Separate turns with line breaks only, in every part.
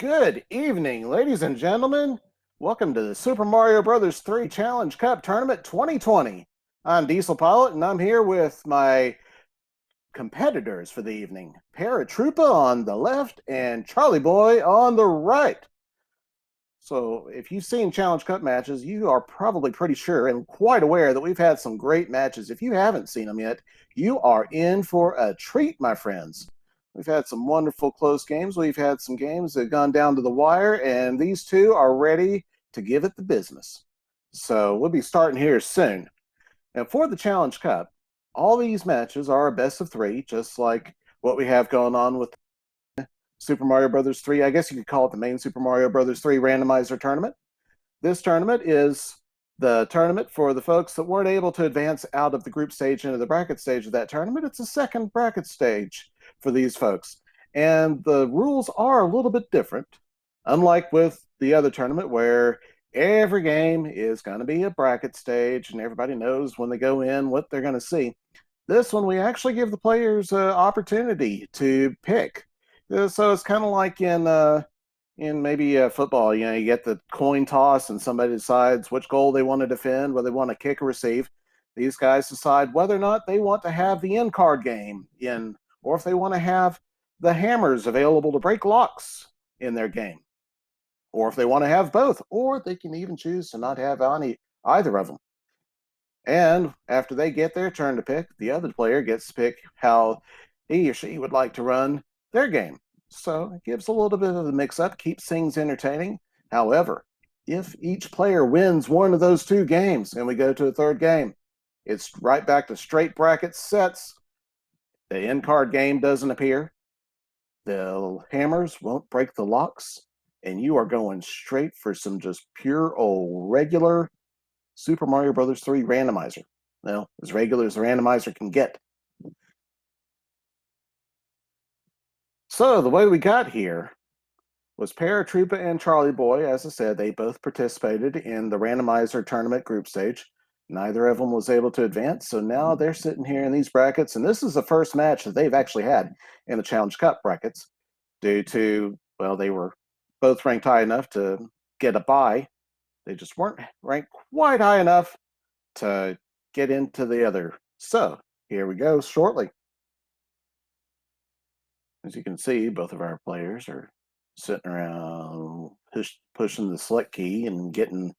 Good evening, ladies and gentlemen. Welcome to the Super Mario Bros. 3 Challenge Cup Tournament 2020. I'm Diesel Pilot, and I'm here with my competitors for the evening. Paratroopa on the left and Charlieboy on the right. So if you've seen Challenge Cup matches, you are probably pretty sure and quite aware that we've had some great matches. If you haven't seen them yet, you are in for a treat, my friends. We've had some wonderful close games. We've had some games that have gone down to the wire, and these two are ready to give it the business. So we'll be starting here soon. And for the Challenge Cup, all these matches are a best of three, just like what we have going on with Super Mario Bros. 3. I guess you could call it the main Super Mario Bros. 3 randomizer tournament. This tournament is the tournament for the folks that weren't able to advance out of the group stage into the bracket stage of that tournament. It's a second bracket stage for these folks. And the rules are a little bit different, unlike with the other tournament where every game is going to be a bracket stage and everybody knows when they go in what they're going to see. This one, we actually give the players an opportunity to pick. So it's kind of like in maybe football, you get the coin toss and somebody decides which goal they want to defend, whether they want to kick or receive. These guys decide whether or not they want to have the end card game in, or if they want to have the hammers available to break locks in their game, or if they want to have both, or they can even choose to not have either of them. And after they get their turn to pick, the other player gets to pick how he or she would like to run their game. So it gives a little bit of a mix-up, keeps things entertaining. However, if each player wins one of those two games and we go to a third game, it's right back to straight bracket sets. The end card game doesn't appear. The hammers won't break the locks, and you are going straight for some just pure old regular Super Mario Bros. 3 randomizer. Well, as regular as a randomizer can get. So the way we got here was Paratroopa and Charlieboy. As I said, they both participated in the randomizer tournament group stage. Neither of them was able to advance, so now they're sitting here in these brackets, and this is the first match that they've actually had in the Challenge Cup brackets due to, well, they were both ranked high enough to get a bye. They just weren't ranked quite high enough to get into the other. So here we go shortly. As you can see, both of our players are sitting around pushing the select key and getting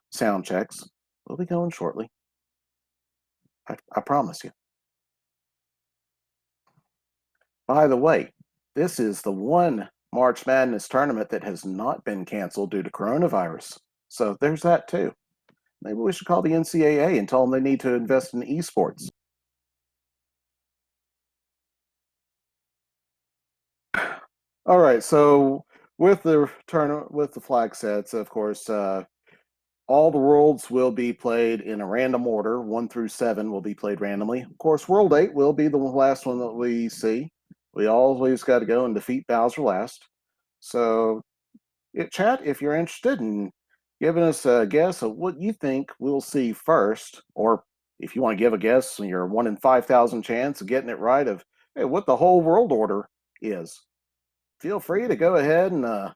sound checks. We'll be going shortly. I promise you. By the way, this is the one March Madness tournament that has not been canceled due to coronavirus. So there's that too. Maybe we should call the NCAA and tell them they need to invest in esports. All right, so with the tournament, with the flag sets, of course, all the worlds will be played in a random order. 1 through 7 will be played randomly. Of course, World 8 will be the last one that we see. We always got to go and defeat Bowser last. So, chat, if you're interested in giving us a guess of what you think we'll see first, or if you want to give a guess, your 1 in 5,000 chance of getting it right of hey, what the whole world order is, feel free to go ahead and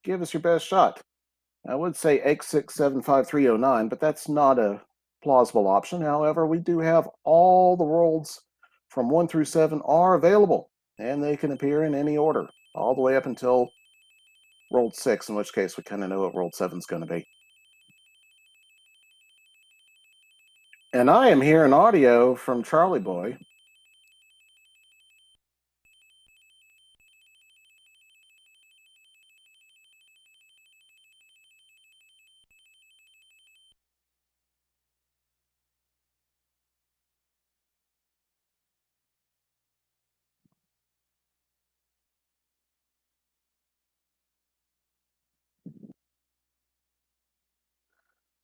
give us your best shot. I would say X675309, but that's not a plausible option. However, we do have all the worlds from 1 through 7 are available, and they can appear in any order, all the way up until World 6, in which case we kind of know what World 7 is going to be. And I am hearing audio from Charlieboy.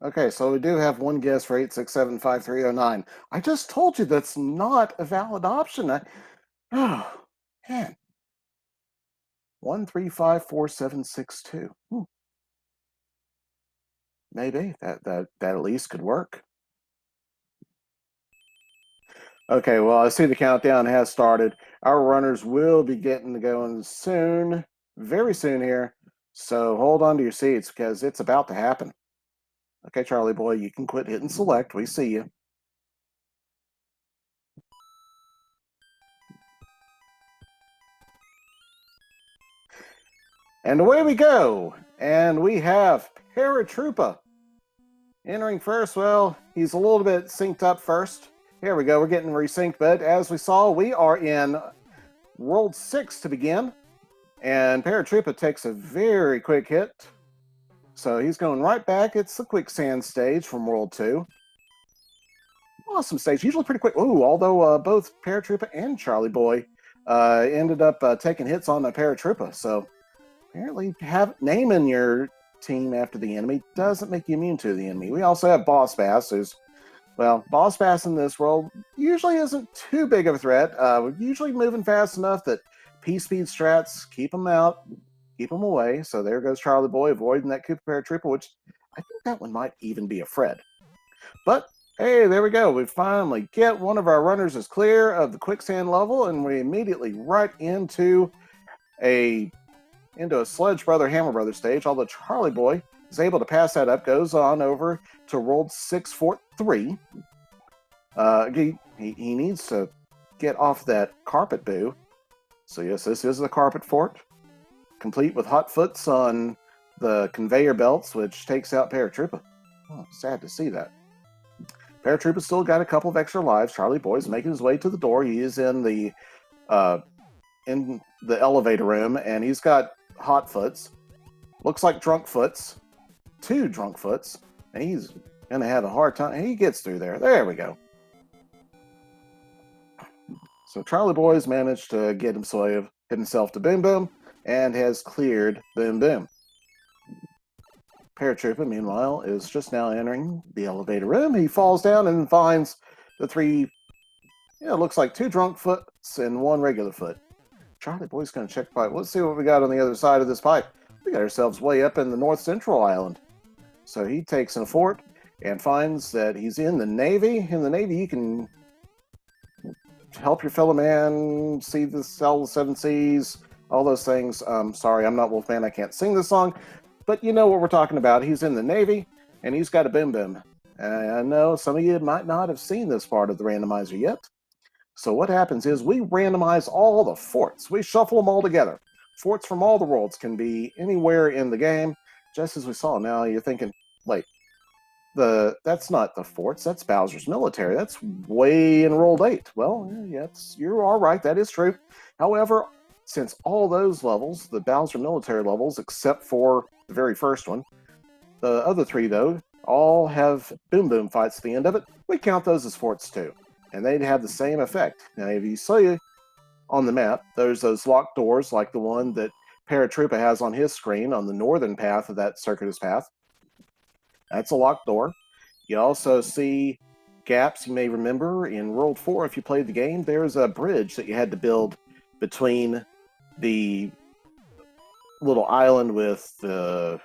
Okay, so we do have one guess for 8675309. I just told you that's not a valid option. Oh, man. 1354762. Maybe that at least could work. Okay, well, I see the countdown has started. Our runners will be getting going soon, very soon here. So hold on to your seats because it's about to happen. Okay, Charlie boy, you can quit hitting select. We see you. And away we go. And we have Paratroopa entering first. Well, he's a little bit synced up first. Here we go. We're getting resynced, but as we saw, we are in World 6 to begin. And Paratroopa takes a very quick hit. So he's going right back. It's the quicksand stage from World 2. Awesome stage. Usually pretty quick. Ooh, although both Paratroopa and Charlieboy ended up taking hits on the Paratroopa. So apparently naming your team after the enemy doesn't make you immune to the enemy. We also have Boss Bass, who's, well, Boss Bass in this world usually isn't too big of a threat. We're usually moving fast enough that P-speed strats keep them out, keep them away. So there goes Charlieboy avoiding that Koopa Paratroopa, which I think that one might even be a Fred. But hey, there we go. We finally get one of our runners is clear of the quicksand level, and we immediately right into a Sledge Brother Hammer Brother stage, although Charlieboy is able to pass that up, goes on over to World 6 Fort 3. He needs to get off that carpet boo. So yes, this is the carpet fort, complete with hot foots on the conveyor belts, which takes out Paratroopa. Oh, sad to see that. Paratroopa's still got a couple of extra lives. Charlieboy's making his way to the door. He is in the elevator room, and he's got hot foots. Looks like drunk foots. 2 drunk foots. And he's gonna have a hard time. He gets through there. There we go. So Charlieboy's managed to get himself to Boom Boom and has cleared Boom Boom. Paratroopa, meanwhile, is just now entering the elevator room. He falls down and finds the 3, it looks like 2 drunk foots and 1 regular foot. Charlieboy's going to check the pipe. Let's see what we got on the other side of this pipe. We got ourselves way up in the North Central Island. So he takes in a fort and finds that he's in the Navy. In the Navy, you can help your fellow man, see the Cell 7 Seas, all those things. Sorry, I'm not Wolfman. I can't sing this song. But you know what we're talking about. He's in the Navy, and he's got a Boom Boom. I know some of you might not have seen this part of the randomizer yet. So what happens is we randomize all the forts. We shuffle them all together. Forts from all the worlds can be anywhere in the game, just as we saw. Now you're thinking, wait, that's not the forts. That's Bowser's military. That's way in World 8. Well, yes, you're all right. That is true. However, since all those levels, the Bowser military levels, except for the very first one, the other 3, though, all have Boom Boom fights at the end of it, we count those as forts, too. And they'd have the same effect. Now, if you see on the map, there's those locked doors, like the one that Paratroopa has on his screen on the northern path of that circuitous path. That's a locked door. You also see gaps you may remember in World 4. If you played the game, there's a bridge that you had to build between the little island with the...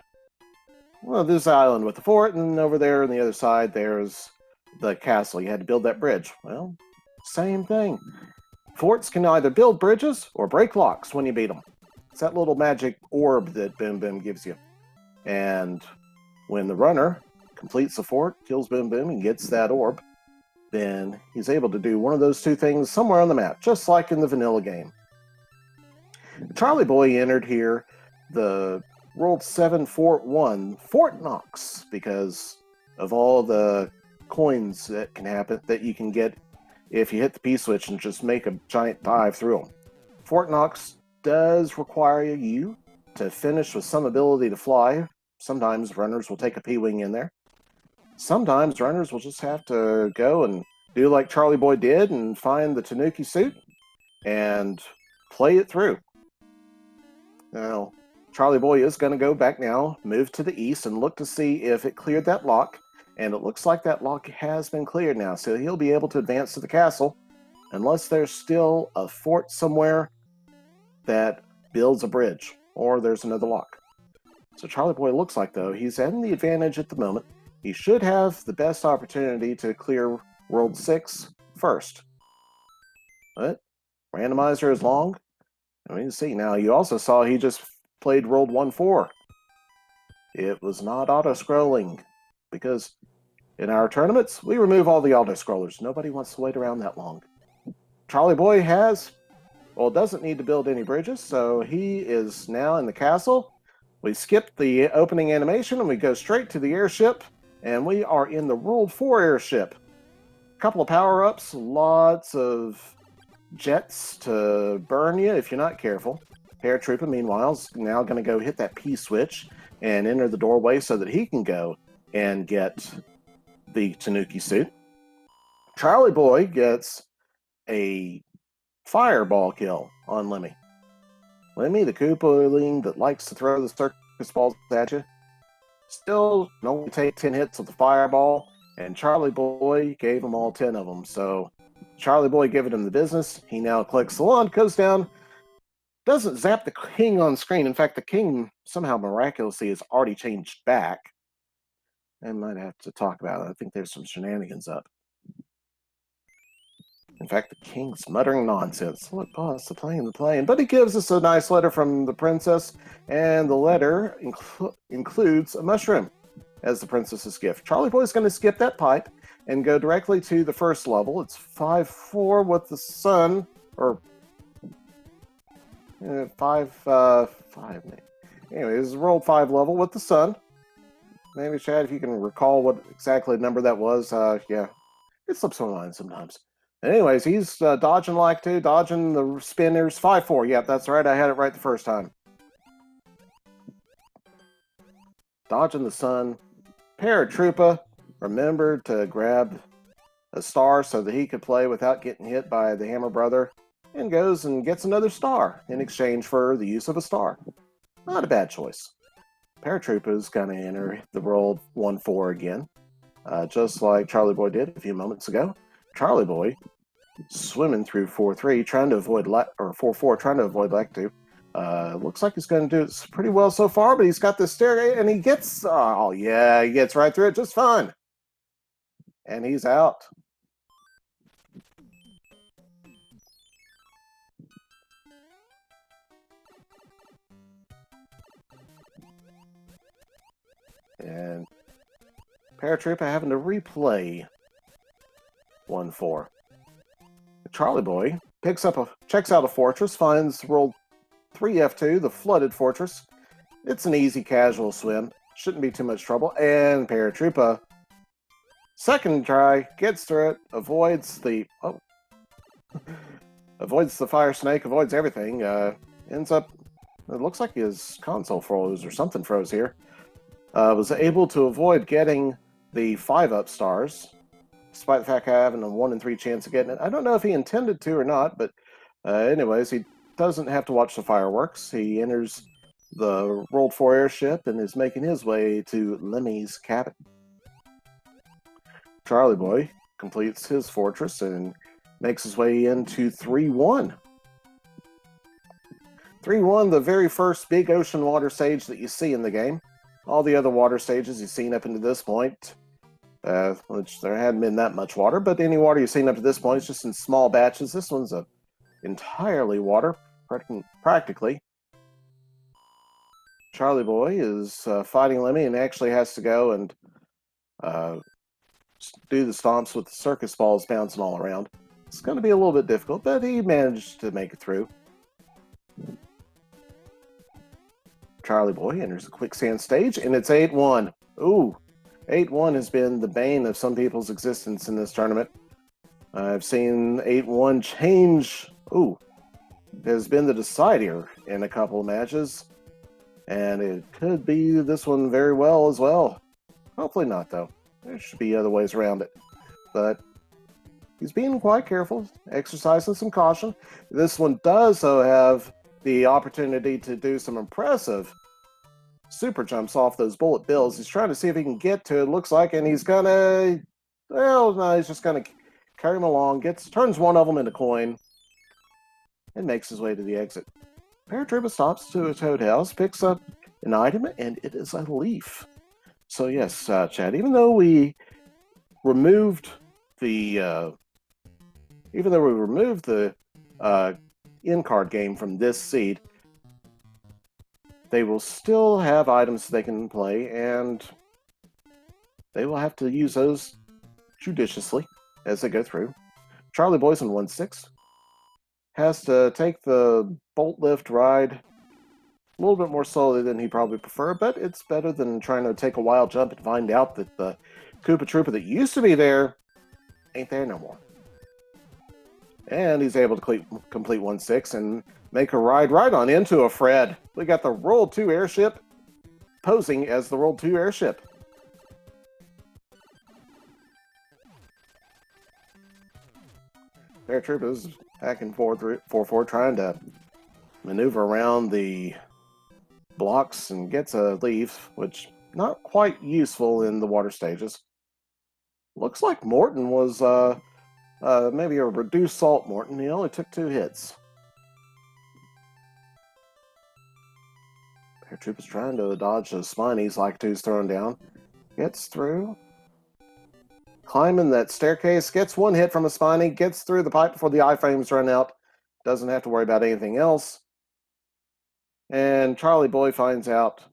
Well, this island with the fort, and over there on the other side, there's the castle. You had to build that bridge. Well, same thing. Forts can either build bridges or break locks when you beat them. It's that little magic orb that Boom Boom gives you. And when the runner completes the fort, kills Boom Boom, and gets that orb, then he's able to do one of those 2 things somewhere on the map, just like in the vanilla game. Charlieboy entered here the World 7 Fort 1, Fort Knox, because of all the coins that can happen, that you can get if you hit the P-switch and just make a giant dive through them. Fort Knox does require you to finish with some ability to fly. Sometimes runners will take a P-wing in there. Sometimes runners will just have to go and do like Charlieboy did and find the Tanuki suit and play it through. Now, Charlieboy is going to go back now, move to the east, and look to see if it cleared that lock. And it looks like that lock has been cleared now, so he'll be able to advance to the castle, unless there's still a fort somewhere that builds a bridge, or there's another lock. So Charlieboy looks like, though, he's having the advantage at the moment. He should have the best opportunity to clear World 6 first. But randomizer is long. I mean, see, now you also saw he just played World 1-4 it was not auto-scrolling, because in our tournaments, we remove all the auto-scrollers. Nobody wants to wait around that long. Charlieboy doesn't need to build any bridges, so he is now in the castle. We skip the opening animation and we go straight to the airship, and we are in the World 4 airship. A couple of power-ups, lots of jets to burn you if you're not careful. Paratroopa, meanwhile, is now going to go hit that P switch and enter the doorway so that he can go and get the Tanuki suit. Charlieboy gets a fireball kill on Lemmy. Lemmy, the Koopaling that likes to throw the circus balls at you, still only take 10 hits with the fireball, and Charlieboy gave him all 10 of them. So Charlieboy giving him the business. He now clicks the wand, goes down, doesn't zap the king on screen. In fact, the king somehow miraculously has already changed back. I might have to talk about it. I think there's some shenanigans up. In fact, the king's muttering nonsense. Look, boss, the plane. But he gives us a nice letter from the princess, and the letter includes a mushroom as the princess's gift. Charlieboy's going to skip that pipe and go directly to the first level. It's 5-4 with the sun, or 5. Anyways, rolled 5 level with the sun. Maybe, Chad, if you can recall what exactly number that was. Yeah, it slips my mind sometimes. Anyways, he's dodging dodging the spinners. 5-4. Yep, that's right. I had it right the first time. Dodging the sun. Paratroopa remembered to grab a star so that he could play without getting hit by the Hammer Brother, and goes and gets another star in exchange for the use of a star. Not a bad choice. Paratroopa is going to enter the roll 1-4 again, just like Charlieboy did a few moments ago. Charlieboy swimming through 4-3, trying to avoid 4-4, trying to avoid Lec 2. Looks like he's going to do it pretty well so far, but he's got this stairgate, and he gets, he gets right through it just fine. And he's out. And Paratroopa having to replay 1-4. Charlieboy checks out a fortress, finds roll 3F2, the flooded fortress. It's an easy casual swim. Shouldn't be too much trouble. And Paratroopa, second try, gets through it, avoids the fire snake, avoids everything. Ends up, it looks like his console froze or something froze here. Was able to avoid getting the 5-up stars, despite the fact of having a 1 in 3 chance of getting it. I don't know if he intended to or not, but anyways, he doesn't have to watch the fireworks. He enters the rolled 4 airship and is making his way to Lemmy's cabin. Charlieboy completes his fortress and makes his way into 3-1. 3-1, the very first big ocean water stage that you see in the game. All the other water stages you've seen up until this point, which there hadn't been that much water, but any water you've seen up to this point is just in small batches. This one's entirely water, practically. Charlieboy is fighting Lemmy and actually has to go and do the stomps with the circus balls bouncing all around. It's going to be a little bit difficult, but he managed to make it through. Charlieboy enters the quicksand stage, and it's 8-1. Ooh, 8-1 has been the bane of some people's existence in this tournament. I've seen 8-1 change. Ooh, has been the decider in a couple of matches, and it could be this one very well as well. Hopefully not, though. There should be other ways around it. But he's being quite careful, exercising some caution. This one does, though, have the opportunity to do some impressive super jumps off those bullet bills. He's trying to see if he can get to it, looks like, and he's gonna, well, no, he's just gonna carry him along, turns one of them into coin, and makes his way to the exit. Paratroopa stops to a toad house, picks up an item, and it is a leaf. So yes, Chad, even though we removed the in-card game from this seed, they will still have items they can play, and they will have to use those judiciously as they go through. Charlie Boy's in 1-6. Has to take the bolt lift ride a little bit more slowly than he probably preferred, but it's better than trying to take a wild jump and find out that the Paratroopa that used to be there ain't there no more. And he's able to complete 1-6 and make a ride right on into a Fred. We got the World 2 airship posing as the World 2 airship. Paratroopa is back and forth, 4-4, trying to maneuver around the blocks and gets a leave, which not quite useful in the water stages. Looks like Morton was maybe a reduced salt Morton. He only took 2 hits. Paratroopa's trying to dodge the spinies like 2's thrown down. Gets through. Climbing that staircase, gets 1 hit from a spiny, gets through the pipe before the iframes run out. Doesn't have to worry about anything else. And Charlie Boy finds out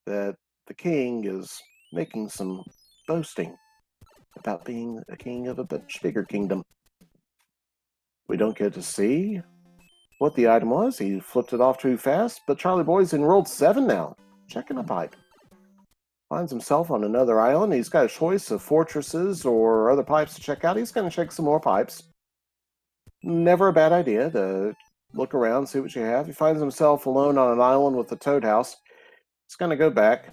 that the king is making some boasting about being a king of a much bigger kingdom. We don't get to see what the item was. He flipped it off too fast, but Charlie Boy's in World 7 now, checking a pipe. Finds himself on another island. He's got a choice of fortresses or other pipes to check out. He's going to check some more pipes. Never a bad idea to look around, see what you have. He finds himself alone on an island with a toad house. He's going to go back.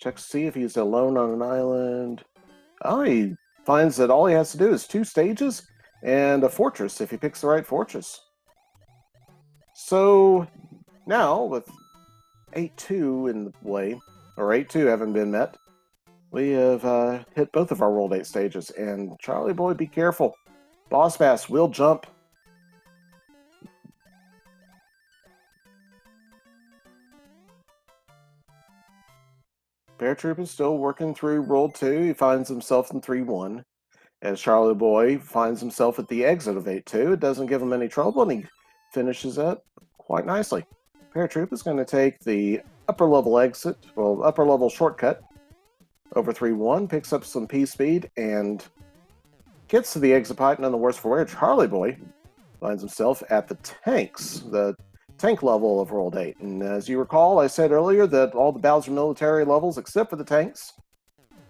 Check to see if he's alone on an island. Oh, he finds that all he has to do is 2 stages and a fortress if he picks the right fortress. So now, with 8-2 in the way, or 8-2 having been met, we have hit both of our World 8 stages. And Charlie Boy, be careful. Boss Bass will jump. Paratroopa is still working through World 2. He finds himself in 3-1. As Charlie Boy finds himself at the exit of 8-2. It doesn't give him any trouble, and he finishes it quite nicely. Paratroopa is going to take the upper level exit, well, upper level shortcut over 3-1, picks up some P speed, and gets to the exit pipe. None the worse for wear. Charlie Boy finds himself at the tanks, the tank level of World 8. And as you recall, I said earlier that all the Bowser military levels, except for the tanks,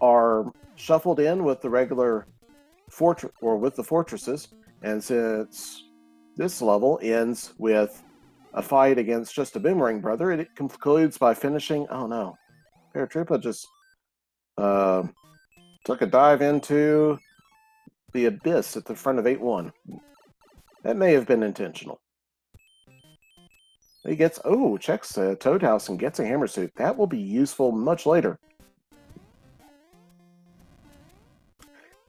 are shuffled in with the regular fortress or with the fortresses. And since this level ends with a fight against just a boomerang brother, it concludes by finishing. Oh no, Paratroopa just took a dive into the abyss at the front of 8-1. That may have been intentional. He gets, checks the Toad House and gets a hammer suit. That will be useful much later.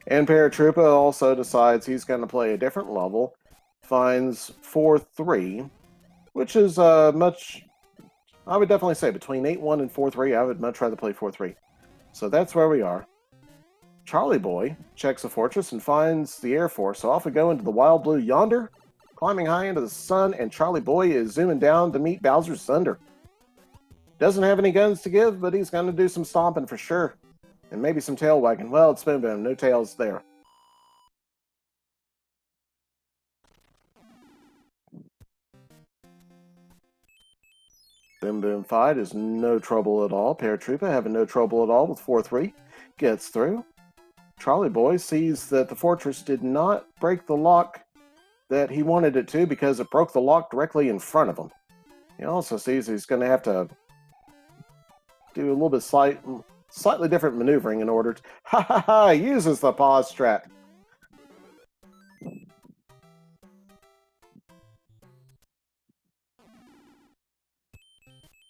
And Paratroopa also decides he's going to play a different level. Finds 4-3, which is much, I would definitely say between 8-1 and 4-3, I would much rather play 4-3. So that's where we are. Charlie Boy checks a fortress and finds the Air Force. So off we go into the wild blue yonder, climbing high into the sun, and Charlie Boy is zooming down to meet Bowser's Thunder. Doesn't have any guns to give, but he's going to do some stomping for sure. And maybe some tail wagging. Well, it's Boom Boom. No tails there. Boom Boom fight is no trouble at all. Paratroopa having no trouble at all with 4-3. Gets through. Charlie Boy sees that the fortress did not break the lock that he wanted it to because it broke the lock directly in front of him. He also sees he's going to have to do a little bit slightly different maneuvering in order to... uses the pause strat.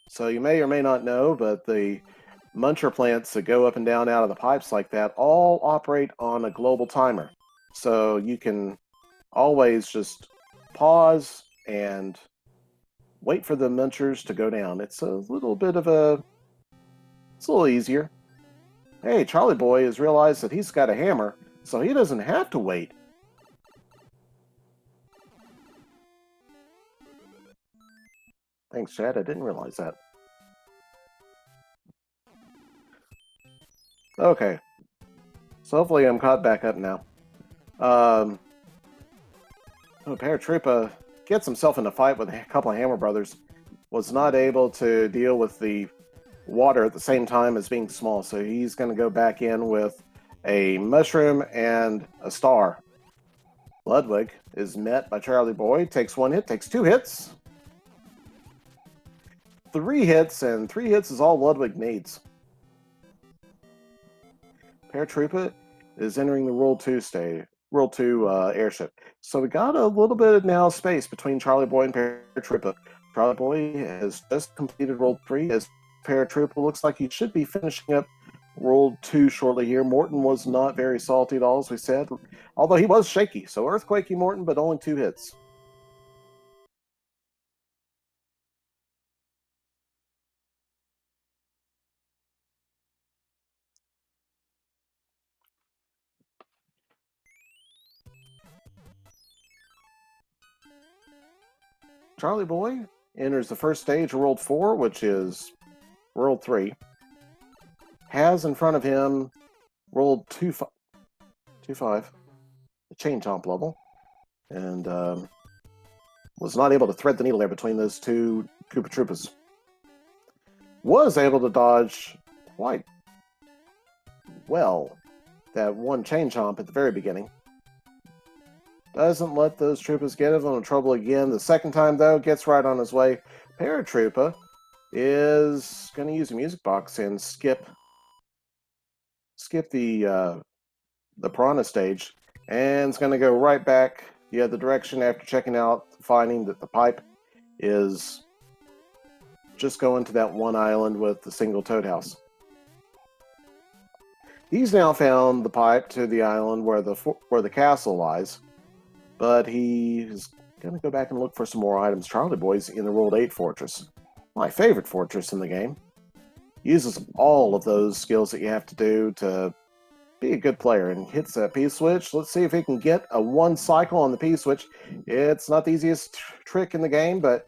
So you may or may not know, but the muncher plants that go up and down out of the pipes like that all operate on a global timer. So you can always just pause and wait for the munchers to go down. It's a little bit of a... It's a little easier. Hey, Charlie Boy has realized that he's got a hammer, so he doesn't have to wait. Thanks, Chad. I didn't realize that. Okay. So hopefully I'm caught back up now. Paratroopa gets himself in a fight with a couple of Hammer Brothers. Was not able to deal with the water at the same time as being small, so he's going to go back in with a mushroom and a star. Ludwig is met by Charlieboy, takes one hit, takes 2 hits. 3 hits, and 3 hits is all Ludwig needs. Paratroopa is entering the World 2 airship. So we got a little bit of now space between Charlieboy and Paratroopa. Charlieboy has just completed World 3, as Paratroopa looks like he should be finishing up World 2 shortly here. Morton was not very salty at all, as we said, although he was shaky. So earthquakey Morton, but only 2 hits. Charlieboy enters the first stage of World 4, which is World 3. Has in front of him World 2-5, the chain chomp level, and was not able to thread the needle there between those 2 Koopa Troopas. Was able to dodge quite well that one chain chomp at the very beginning. Doesn't let those Troopas get him in trouble again. The second time, though, gets right on his way. Paratroopa is going to use a music box and skip the Piranha stage, and it's going to go right back the other direction after checking out, finding that the pipe is just going to that one island with the single toad house. He's now found the pipe to the island where the castle lies, but he is going to go back and look for some more items. Charlieboy's in the World 8 fortress, my favorite fortress in the game. Uses all of those skills that you have to do to be a good player, and hits that P-switch. Let's see if he can get a 1 cycle on the P-switch. It's not the easiest trick in the game, but,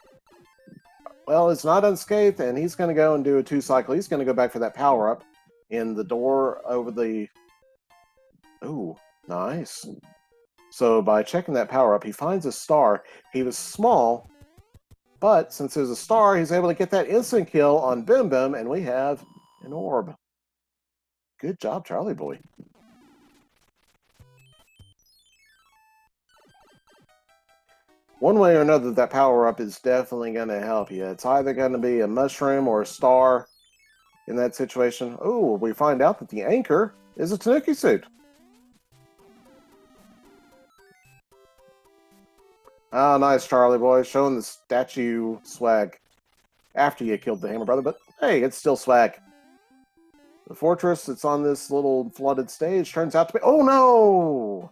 well, it's not unscathed, and he's going to go and do a 2 cycle. He's going to go back for that power-up in the door over the... Ooh, nice. So by checking that power-up, he finds a star. He was small, but since there's a star, he's able to get that instant kill on Bim Bim, and we have an orb. Good job, Charlieboy. One way or another, that power-up is definitely going to help you. It's either going to be a mushroom or a star in that situation. Oh, we find out that the anchor is a Tanuki suit. Oh, nice, Charlieboy, showing the statue swag after you killed the Hammer Brother, but hey, it's still swag. The fortress that's on this little flooded stage turns out to be... Oh, no!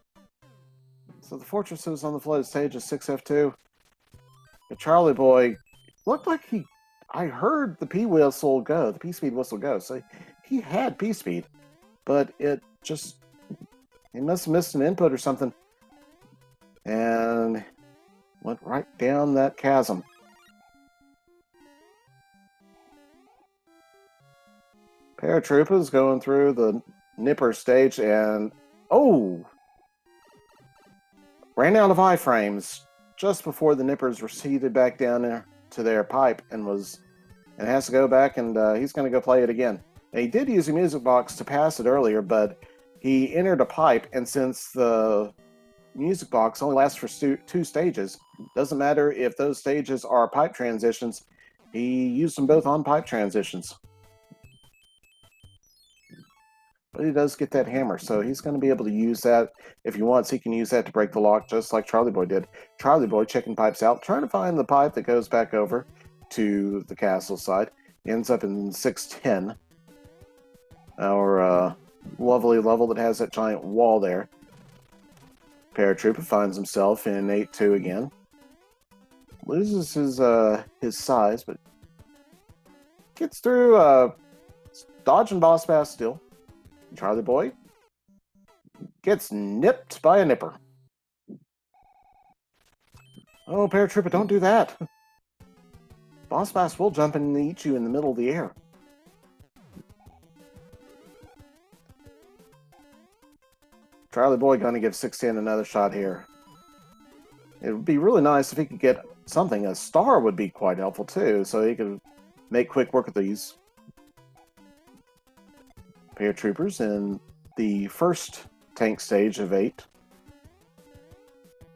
So the fortress that was on the flooded stage is 6F2. But Charlieboy looked like he... I heard the P-whistle go, the P-speed whistle go, so he had P-speed, but it just... He must have missed an input or something. And... went right down that chasm. Paratroopa's going through the Nipper stage and... Oh! Ran out of iframes just before the Nippers receded back down there to their pipe and has to go back, and he's going to go play it again. Now, he did use a music box to pass it earlier, but he entered a pipe, and since the music box only lasts for 2 stages, doesn't matter if those stages are pipe transitions, he used them both on pipe transitions. But he does get that hammer, so he's going to be able to use that. If he wants, he can use that to break the lock, just like Charlieboy did. Charlieboy checking pipes out, trying to find the pipe that goes back over to the castle side. Ends up in 610. Our lovely level that has that giant wall there. Paratroopa finds himself in 8-2 again. Loses his size, but gets through, dodging boss pass still. Charlieboy gets nipped by a nipper. Oh, Paratroopa, don't do that. Boss Bass will jump in and eat you in the middle of the air. Charlieboy gonna give 610 another shot here. It would be really nice if he could get something. A star would be quite helpful too, so he could make quick work of these. Paratroopers in the first tank stage of 8.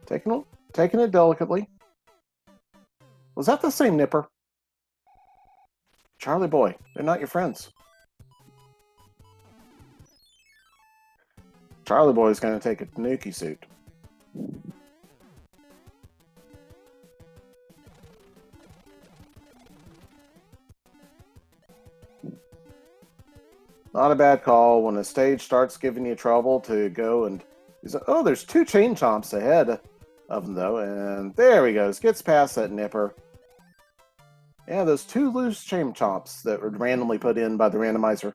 Taking it delicately. Was that the same Nipper? Charlieboy, they're not your friends. Charlieboy is going to take a Tanuki suit. Not a bad call when a stage starts giving you trouble to go and... Oh, there's 2 chain chomps ahead of him, though. And there he goes. Gets past that Nipper. Yeah, those 2 loose chain chomps that were randomly put in by the randomizer.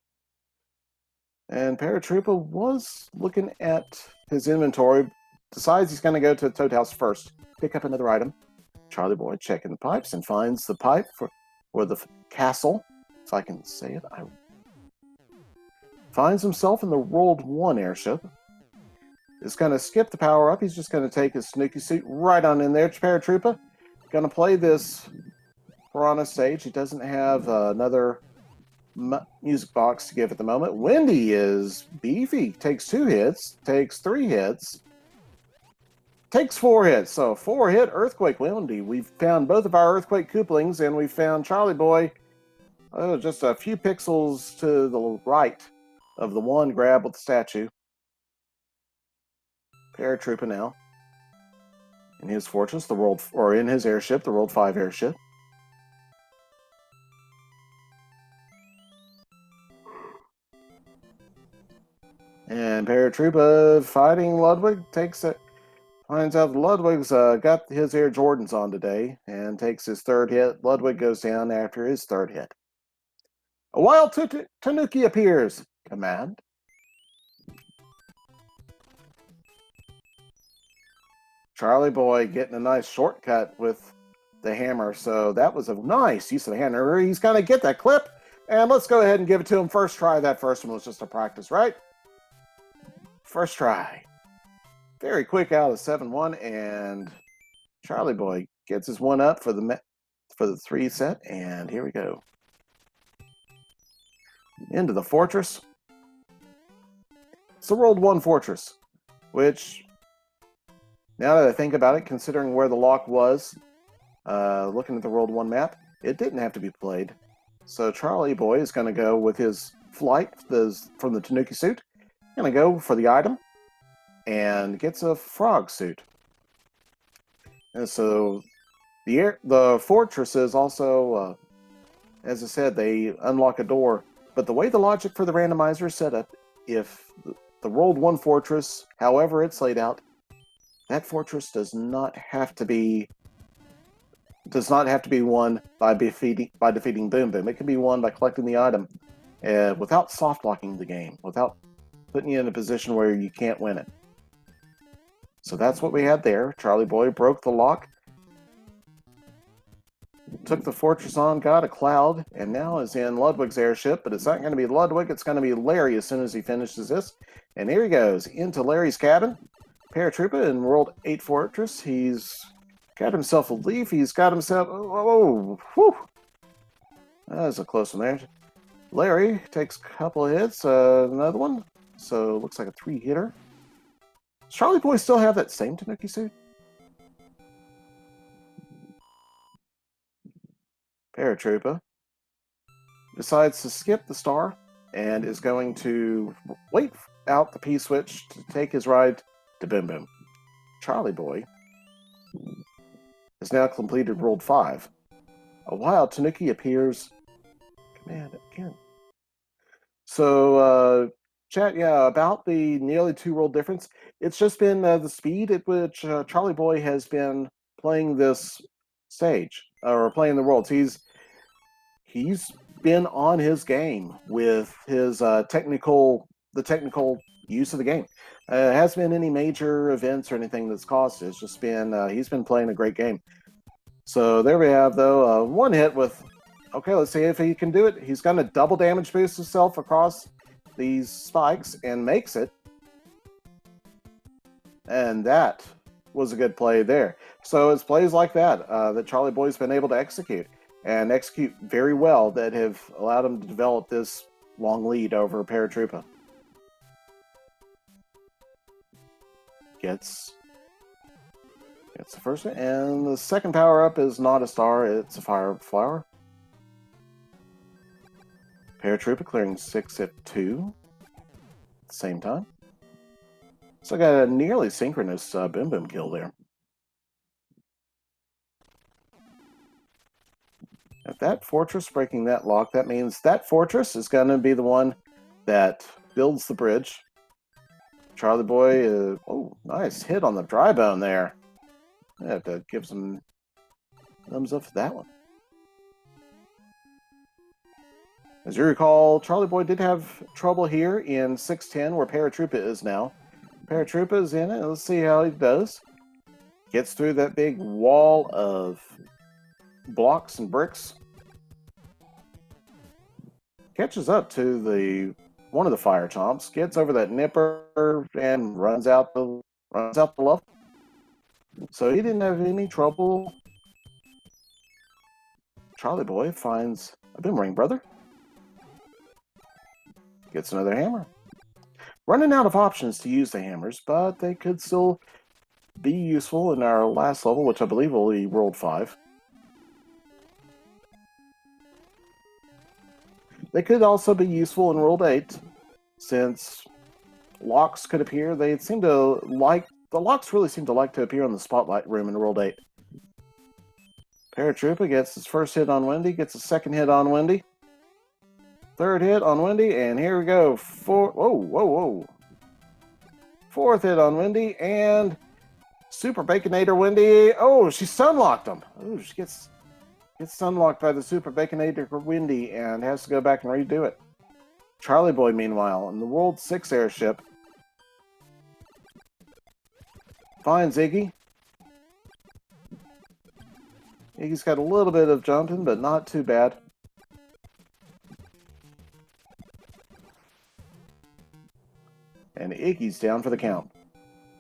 And Paratroopa was looking at his inventory. Decides he's going to go to the Toad House first. Pick up another item. Charlieboy checking the pipes and finds the pipe for the castle. If I can say it, finds himself in the World 1 airship. Is going to skip the power up. He's just going to take his Snooki suit right on in there. Paratroopa going to play this Piranha stage. He doesn't have another music box to give at the moment. Wendy is beefy. Takes 2 hits. Takes 3 hits. Takes 4 hits. So 4-hit Earthquake Wendy. We've found both of our Earthquake Kooplings, and we found Charlieboy just a few pixels to the right of the one grab with the statue. Paratroopa now. In his fortress, in his airship, the World 5 airship. And Paratroopa fighting Ludwig finds out Ludwig's got his Air Jordans on today and takes his 3rd hit. Ludwig goes down after his 3rd hit. A wild Tanuki appears. Command. Charlieboy getting a nice shortcut with the hammer, so that was a nice use of the hammer. He's going to get that clip, and let's go ahead and give it to him first try. That first one was just a practice, right? First try. Very quick out of 7-1, and Charlieboy gets his 1 up for the 3 set, and here we go. Into the fortress. It's the World 1 fortress, which, now that I think about it, considering where the lock was, looking at the World 1 map, it didn't have to be played. So Charlieboy is going to go with his flight from the Tanuki suit. Going to go for the item and gets a frog suit. And so the fortresses also, as I said, they unlock a door. But the way the logic for the randomizer is set up, if the World 1 fortress, however it's laid out, that fortress does not have to be won by defeating Boom Boom. It can be won by collecting the item without soft locking the game, without putting you in a position where you can't win it. So that's what we had there. Charlieboy broke the lock, took the fortress on, got a cloud, and now is in Ludwig's airship. But it's not going to be Ludwig, it's going to be Larry as soon as he finishes this. And here he goes, into Larry's cabin. Paratroopa in World 8 Fortress. He's got himself a leaf. He's got himself... Oh, whew. That was a close one there. Larry takes a couple of hits. Another one. So, looks like a 3-hitter. Does Charlieboy still have that same Tanuki suit? Paratroopa decides to skip the star and is going to wait out the P-switch to take his ride to Boom Boom. Charlieboy has now completed World 5. A wild Tanuki appears. Command again. So, chat, yeah, about the nearly 2-world difference. It's just been the speed at which Charlieboy has been playing this stage, or playing the worlds. He's been on his game with his technical use of the game. It hasn't been any major events or anything that's caused it. It's just been he's been playing a great game. So there we have, though, one hit with... Okay, let's see if he can do it. He's going to double damage boost himself across these spikes and makes it. And that was a good play there. So it's plays like that that Charlieboy's been able to execute, and execute very well, that have allowed him to develop this long lead over Paratroopa. Gets the first one, and the second power-up is not a star, it's a fire flower. Paratroopa clearing 6 at 2 at the same time. So I got a nearly synchronous Boom Boom kill there. At that fortress breaking that lock, that means that fortress is going to be the one that builds the bridge. Charlieboy, oh, nice hit on the dry bone there. I have to give some thumbs up for that one. As you recall, Charlieboy did have trouble here in 610, where Paratroopa is now. Paratroopa is in it. Let's see how he does. Gets through that big wall of blocks and bricks. Catches up to one of the fire chomps. Gets over that nipper and runs out the level. So he didn't have any trouble. Charlieboy finds a boomerang brother. Gets another hammer. Running out of options to use the hammers, but they could still be useful in our last level, which I believe will be World 5. They could also be useful in World 8, since locks could appear. The locks really seem to like to appear on the spotlight room in World 8. Paratroopa gets his first hit on Wendy, gets a second hit on Wendy. Third hit on Wendy, and here we go. Whoa. Fourth hit on Wendy, and Super Baconator Wendy. Oh, she sunlocked him. Oh, she gets sunlocked by the Super Baconator Wendy and has to go back and redo it. Charlieboy, meanwhile, in the World 6 airship, finds Iggy. Iggy's got a little bit of jumping, but not too bad. And Iggy's down for the count.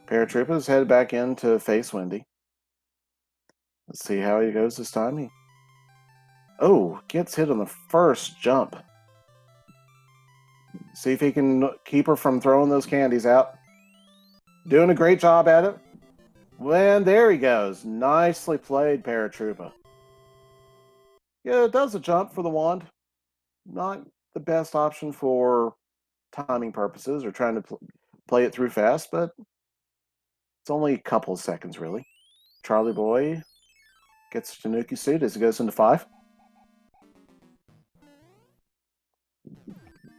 Paratroopa's headed back in to face Wendy. Let's see how he goes this time. Oh, gets hit on the first jump. See if he can keep her from throwing those candies out. Doing a great job at it. And there he goes. Nicely played, Paratroopa. Yeah, it does a jump for the wand. Not the best option for timing purposes or trying to play it through fast, but it's only a couple of seconds, really. Charlieboy gets a Tanuki suit as he goes into 5.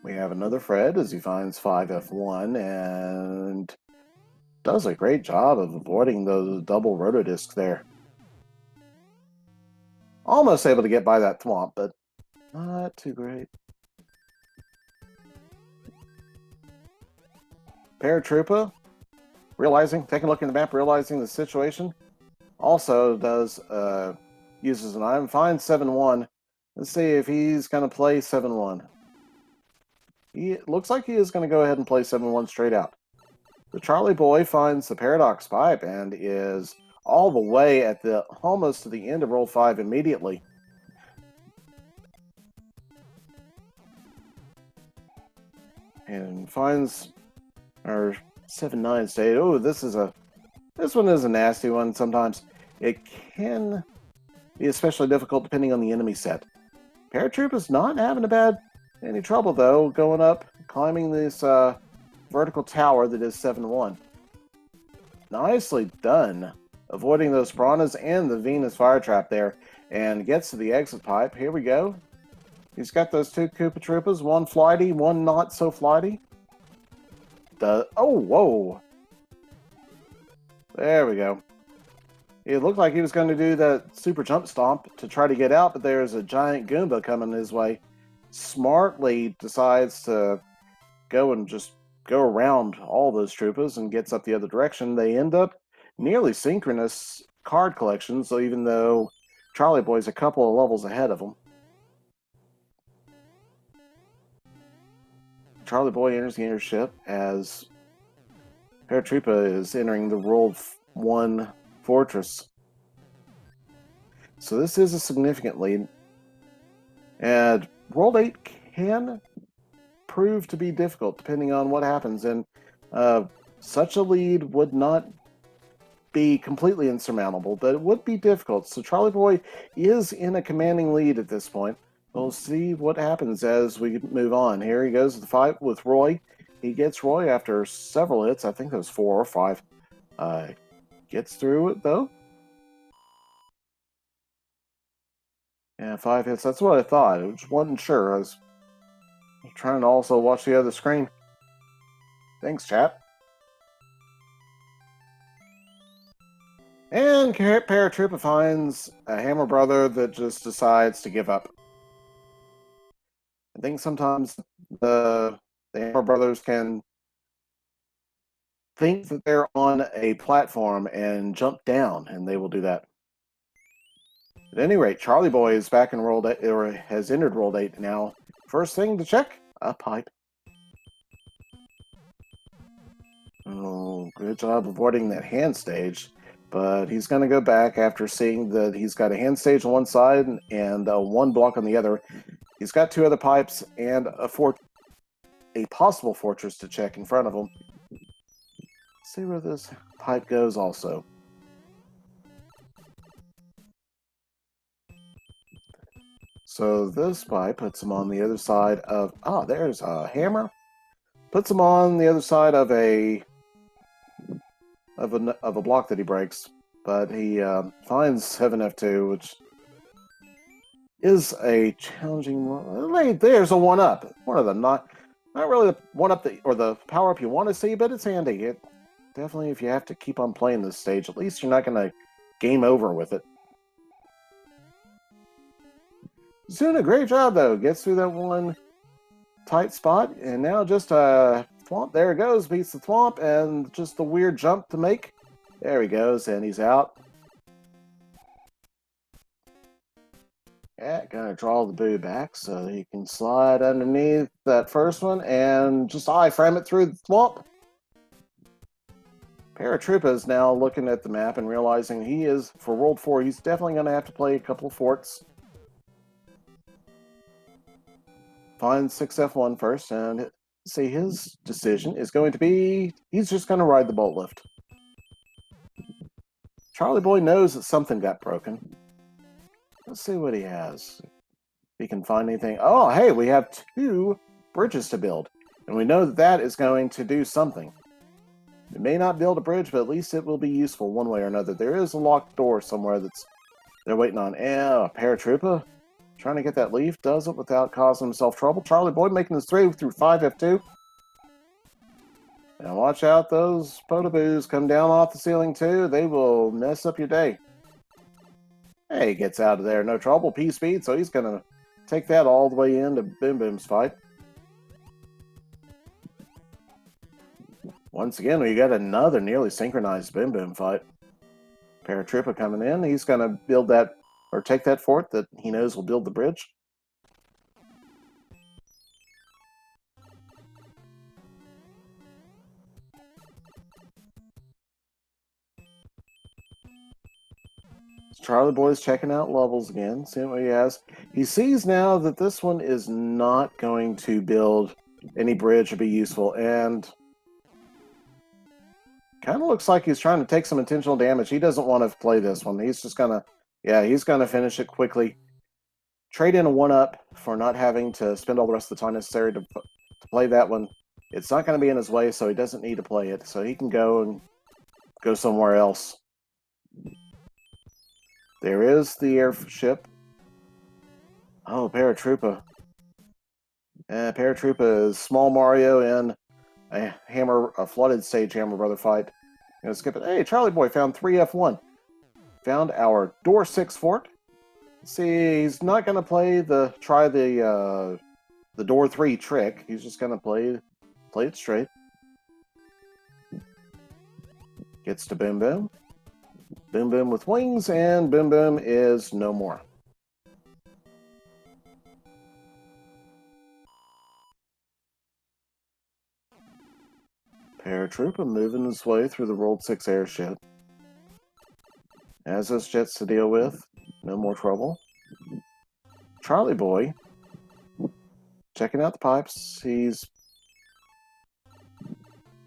We have another Fred as he finds 5F1 and does a great job of avoiding those double rotodiscs there. Almost able to get by that thwomp, but not too great. Paratroopa, taking a look at the map, realizing the situation, also uses an item, finds 7-1. Let's see if he's going to play 7-1. He looks like he is going to go ahead and play 7-1 straight out. The Charlieboy finds the Paradox Pipe and is all the way at almost to the end of World 5 immediately. And finds our 7-9 state. Oh, this one is a nasty one sometimes. It can be especially difficult depending on the enemy set. Paratroopa's not having any trouble though, going up, climbing this vertical tower that is 7-1. Nicely done, avoiding those piranhas and the Venus fire trap there, and gets to the exit pipe. Here we go. He's got those 2 Koopa Troopas, one flighty, one not so flighty. Oh, whoa. There we go. It looked like he was going to do that super jump stomp to try to get out, but there's a giant Goomba coming his way. Smartly decides to go around all those Troopas and gets up the other direction. They end up nearly synchronous card collections, so even though Charlieboy's a couple of levels ahead of him. Charlieboy enters the airship as Paratroopa is entering the World 1 Fortress. So this is a significant lead. And World 8 can prove to be difficult depending on what happens. And such a lead would not be completely insurmountable, but it would be difficult. So Charlieboy is in a commanding lead at this point. We'll see what happens as we move on. Here he goes to the fight with Roy. He gets Roy after several hits. I think it was 4 or 5. Gets through it, though. Yeah, 5 hits. That's what I thought. I just wasn't sure. I was trying to also watch the other screen. Thanks, chat. And Paratroopa finds a Hammer Brother that just decides to give up. I think sometimes the Hammer Brothers can think that they're on a platform and jump down, and they will do that. At any rate, Charlieboy is back in World 8, or has entered World 8 now. First thing to check, a pipe. Oh, good job avoiding that hand stage. But he's going to go back after seeing that he's got a hand stage on one side and one block on the other. He's got 2 other pipes and a possible fortress to check in front of him. Let's see where this pipe goes also. So this pipe puts him on the other side of... Ah, there's a hammer. Puts him on the other side of a block that he breaks. But he finds 7F2, which is a challenging one. There's a 1-up. One of them. Not really the 1-up or the power-up you want to see, but it's handy. It definitely, if you have to keep on playing this stage, at least you're not going to game over with it. He's doing a great job, though. Gets through that one tight spot, and now just a thwomp. There it goes. Beats the thwomp, and just the weird jump to make. There he goes, and he's out. Yeah, gonna draw the boo back so he can slide underneath that first one and just frame it through the thwomp. Paratroopa is now looking at the map and realizing he is, for World 4, he's definitely going to have to play a couple of forts. Find 6F1 first, and see his decision is going to be, he's just going to ride the bolt lift. Charlieboy knows that something got broken. Let's see what he has. If he can find anything. Oh, hey, we have 2 bridges to build. And we know that that is going to do something. It may not build a bridge, but at least it will be useful one way or another. There is a locked door somewhere they're waiting on. And Paratroopa trying to get that leaf. Does it without causing himself trouble. Charlieboy making his way through 5F2. Now watch out, those potaboos come down off the ceiling too. They will mess up your day. Hey, he gets out of there, no trouble. P-speed, so he's going to take that all the way into Boom Boom's fight. Once again, we got another nearly synchronized Boom Boom fight. Paratroopa coming in. He's going to build that, or take that fort that he knows will build the bridge. Charlieboy's checking out levels again, seeing what he has. He sees now that this one is not going to build any bridge or be useful, and kind of looks like he's trying to take some intentional damage. He doesn't want to play this one. He's just gonna, he's gonna finish it quickly. Trade in a 1-up for not having to spend all the rest of the time necessary to play that one. It's not going to be in his way, so he doesn't need to play it. So he can go somewhere else. There is the airship. Oh, Paratroopa. Paratroopa is Small Mario in a flooded stage Hammer Brother fight. Gonna skip it. Hey, Charlieboy found 3F1. Found our door 6 fort. See, he's not gonna try the door 3 trick. He's just gonna play it straight. Gets to Boom Boom. Boom Boom with wings, and Boom Boom is no more. Paratroopa moving his way through the World 6 airship. Has those jets to deal with. No more trouble. Charlieboy checking out the pipes.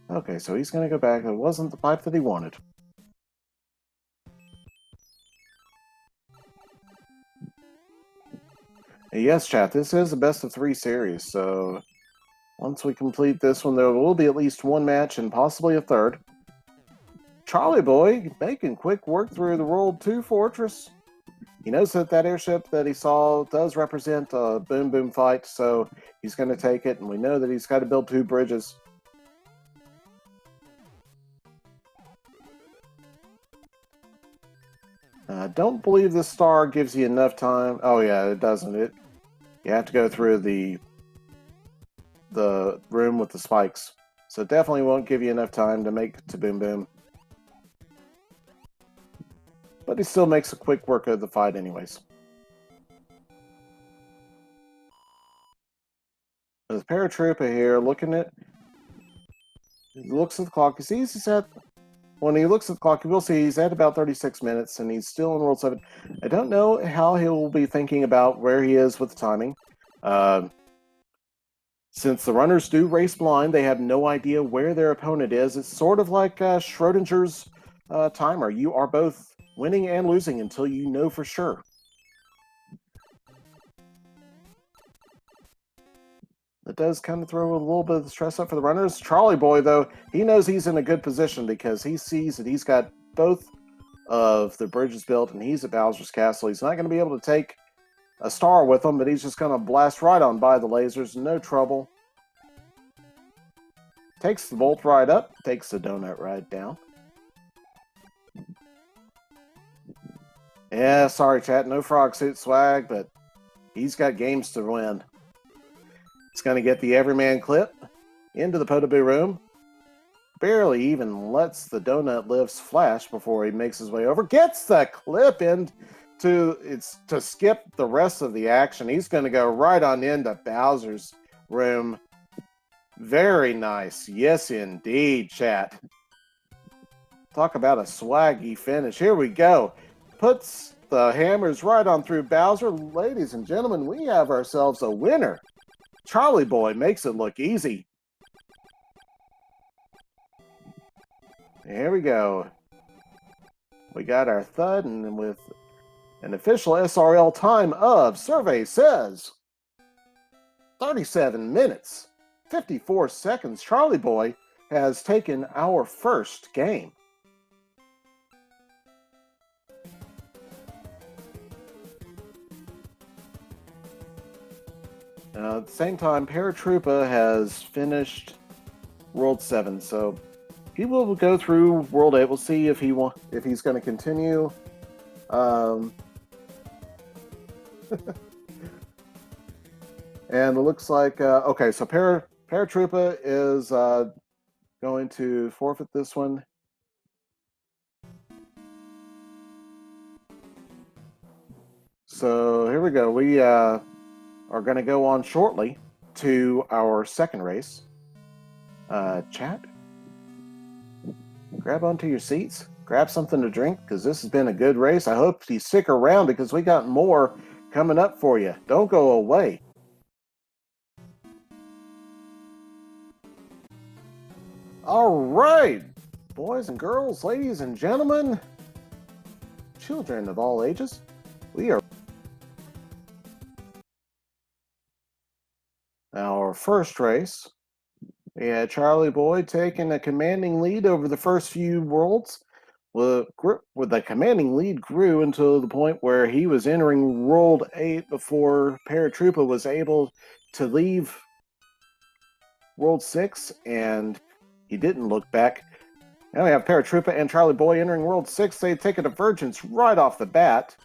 Okay, so he's going to go back. It wasn't the pipe that he wanted. Yes, chat, this is a best of 3 series, so once we complete this one, there will be at least one match and possibly a third. Charlieboy making quick work through the World 2 Fortress. He knows that that airship that he saw does represent a Boom Boom fight, so he's going to take it, and we know that he's got to build 2 bridges. I don't believe this star gives you enough time. Oh yeah, it doesn't. You have to go through the room with the spikes. So it definitely won't give you enough time to make it to Boom Boom. But he still makes a quick work of the fight anyways. There's Paratroopa here looking at... He looks at the clock. He sees he's at... When he looks at the clock, you will see he's at about 36 minutes, and he's still in World 7. I don't know how he'll be thinking about where he is with the timing. Since the runners do race blind, they have no idea where their opponent is. It's sort of like Schrodinger's timer. You are both winning and losing until you know for sure. It does kind of throw a little bit of stress up for the runners. Charlieboy, though, he knows he's in a good position because he sees that he's got both of the bridges built and he's at Bowser's Castle. He's not going to be able to take a star with him, but he's just going to blast right on by the lasers. No trouble. Takes the Volt ride up, takes the Donut ride down. Yeah, sorry, chat. No frog suit swag, but he's got games to win. He's going to get the Everyman clip into the Potoboo room. Barely even lets the Donut Lifts flash before he makes his way over. Gets the clip in to skip the rest of the action. He's going to go right on into Bowser's room. Very nice. Yes, indeed, chat. Talk about a swaggy finish. Here we go. Puts the hammers right on through Bowser. Ladies and gentlemen, we have ourselves a winner. Charlieboy makes it look easy. Here we go. We got our thud, and with an official SRL time of, survey says, 37 minutes, 54 seconds. Charlieboy has taken our first game. At the same time, Paratroopa has finished World 7, so he will go through World 8. We'll see if he's going to continue. And it looks like okay. So Paratroopa is going to forfeit this one. So here we go. We are going to go on shortly to our second race. Chat, grab onto your seats, grab something to drink, because this has been a good race. I hope you stick around because we got more coming up for you. Don't go away. All right, boys and girls, ladies and gentlemen, children of all ages, we are our first race. We had Charlieboy taking a commanding lead over the first few worlds. With the commanding lead grew until the point where he was entering World 8 before Paratroopa was able to leave World 6, and he didn't look back. Now we have Paratroopa and Charlieboy entering World 6. They take a divergence right off the bat.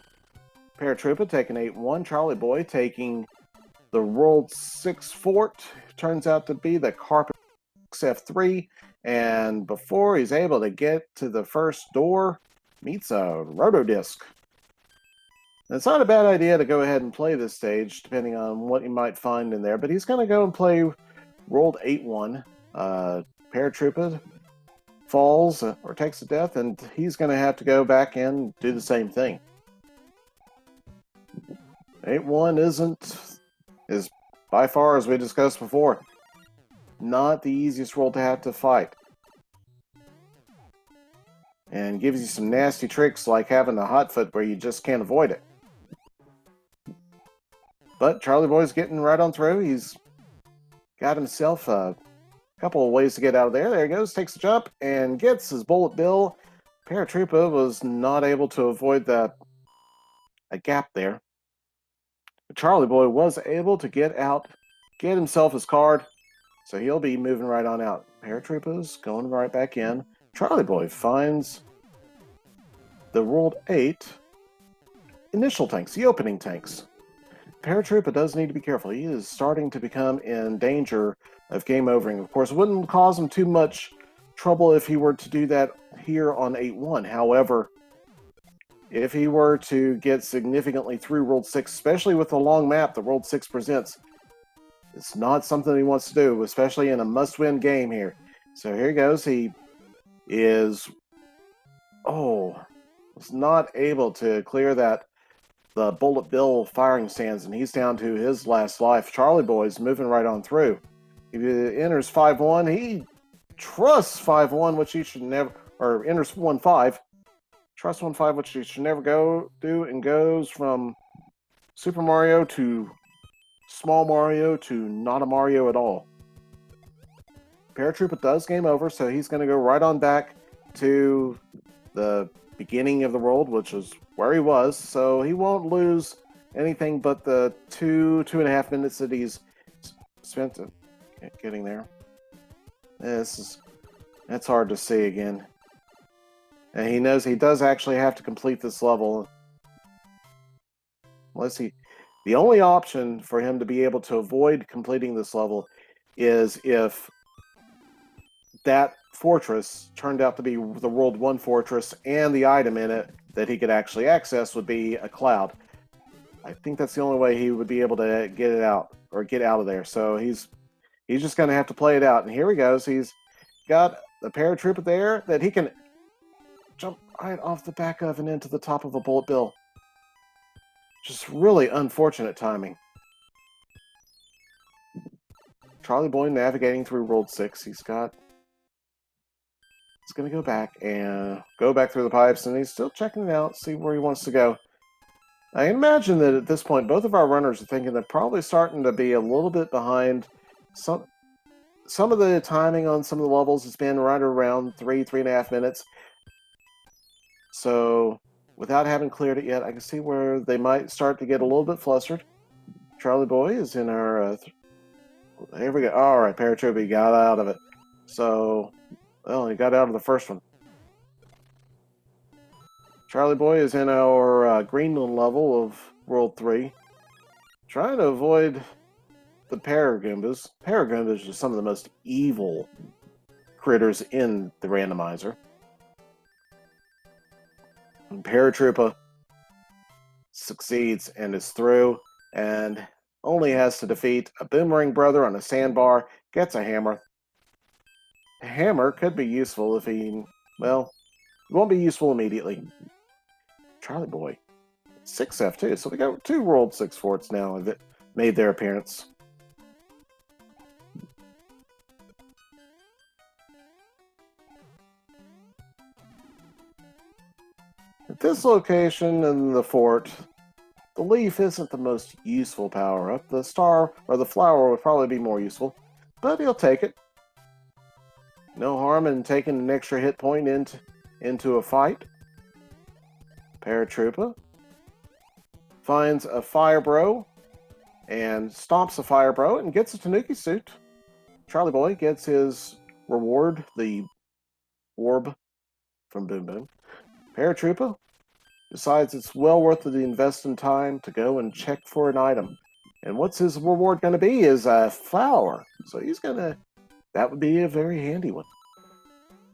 Paratroopa taking 8-1. Charlieboy taking the World 6 fort. Turns out to be the Carpet F3. And before he's able to get to the first door, meets a Rotodisc. It's not a bad idea to go ahead and play this stage, depending on what you might find in there, but he's going to go and play World 8-1. Paratroopa falls or takes a death, and he's going to have to go back in and do the same thing. 8-1 is by far, as we discussed before, not the easiest world to have to fight. And gives you some nasty tricks like having a hot foot where you just can't avoid it. But Charlieboy's getting right on through. He's got himself a couple of ways to get out of there. There he goes, takes a jump, and gets his bullet bill. Paratroopa was not able to avoid a gap there. But Charlieboy was able to get out, get himself his card, so he'll be moving right on out. Paratroopa's going right back in. Charlieboy finds the World 8 initial tanks, the opening tanks. Paratroopa does need to be careful. He is starting to become in danger of game overing. Of course, it wouldn't cause him too much trouble if he were to do that here on 8-1. However, if he were to get significantly through World 6, especially with the long map that World 6 presents, it's not something he wants to do, especially in a must-win game here. So here he goes. He is... was not able to clear the bullet bill firing stands, and he's down to his last life. Charlieboy's moving right on through. He enters 5-1. He trusts 5-1, which he should never, or enters 1-5. Trusts 1-5, which he should never do, and goes from Super Mario to Small Mario to not a Mario at all. Paratroopa does game over, so he's going to go right on back to the beginning of the world, which is where he was, so he won't lose anything but the 2.5 minutes that he's spent getting there. That's hard to see again. And he knows he does actually have to complete this level. The only option for him to be able to avoid completing this level is if that fortress turned out to be the World 1 fortress, and the item in it that he could actually access would be a cloud. I think that's the only way he would be able to get it out, or get out of there. So he's just going to have to play it out. And here he goes. He's got the Paratroopa there that he can jump right off the back of and into the top of a bullet bill. Just really unfortunate timing. Charlieboy navigating through World 6. He's going to go back through the pipes, and he's still checking it out, see where he wants to go. I imagine that at this point, both of our runners are thinking they're probably starting to be a little bit behind. Some of the timing on some of the levels has been right around 3.5 minutes. So, without having cleared it yet, I can see where they might start to get a little bit flustered. Charlieboy is in our... here we go. Alright, Paratroopa got out of it. So... well, he got out of the first one. Charlieboy is in our Greenland level of World 3. Trying to avoid the Paragoombas. Paragoombas are some of the most evil critters in the randomizer. And Paratroopa succeeds and is through, and only has to defeat a Boomerang Brother on a sandbar, gets a hammer. A hammer could be useful if he, well, it won't be useful immediately. Charlieboy, 6F too, so we got 2 World 6 forts now that made their appearance. At this location in the fort, the leaf isn't the most useful power-up. The star or the flower would probably be more useful, but he'll take it. No harm in taking an extra hit point into a fight. Paratroopa finds a Fire Bro and stomps a Fire Bro and gets a Tanuki suit. Charlieboy gets his reward, the orb from Boom Boom. Paratroopa decides it's well worth the invest in time to go and check for an item. And what's his reward going to be is a flower. So he's going to... that would be a very handy one.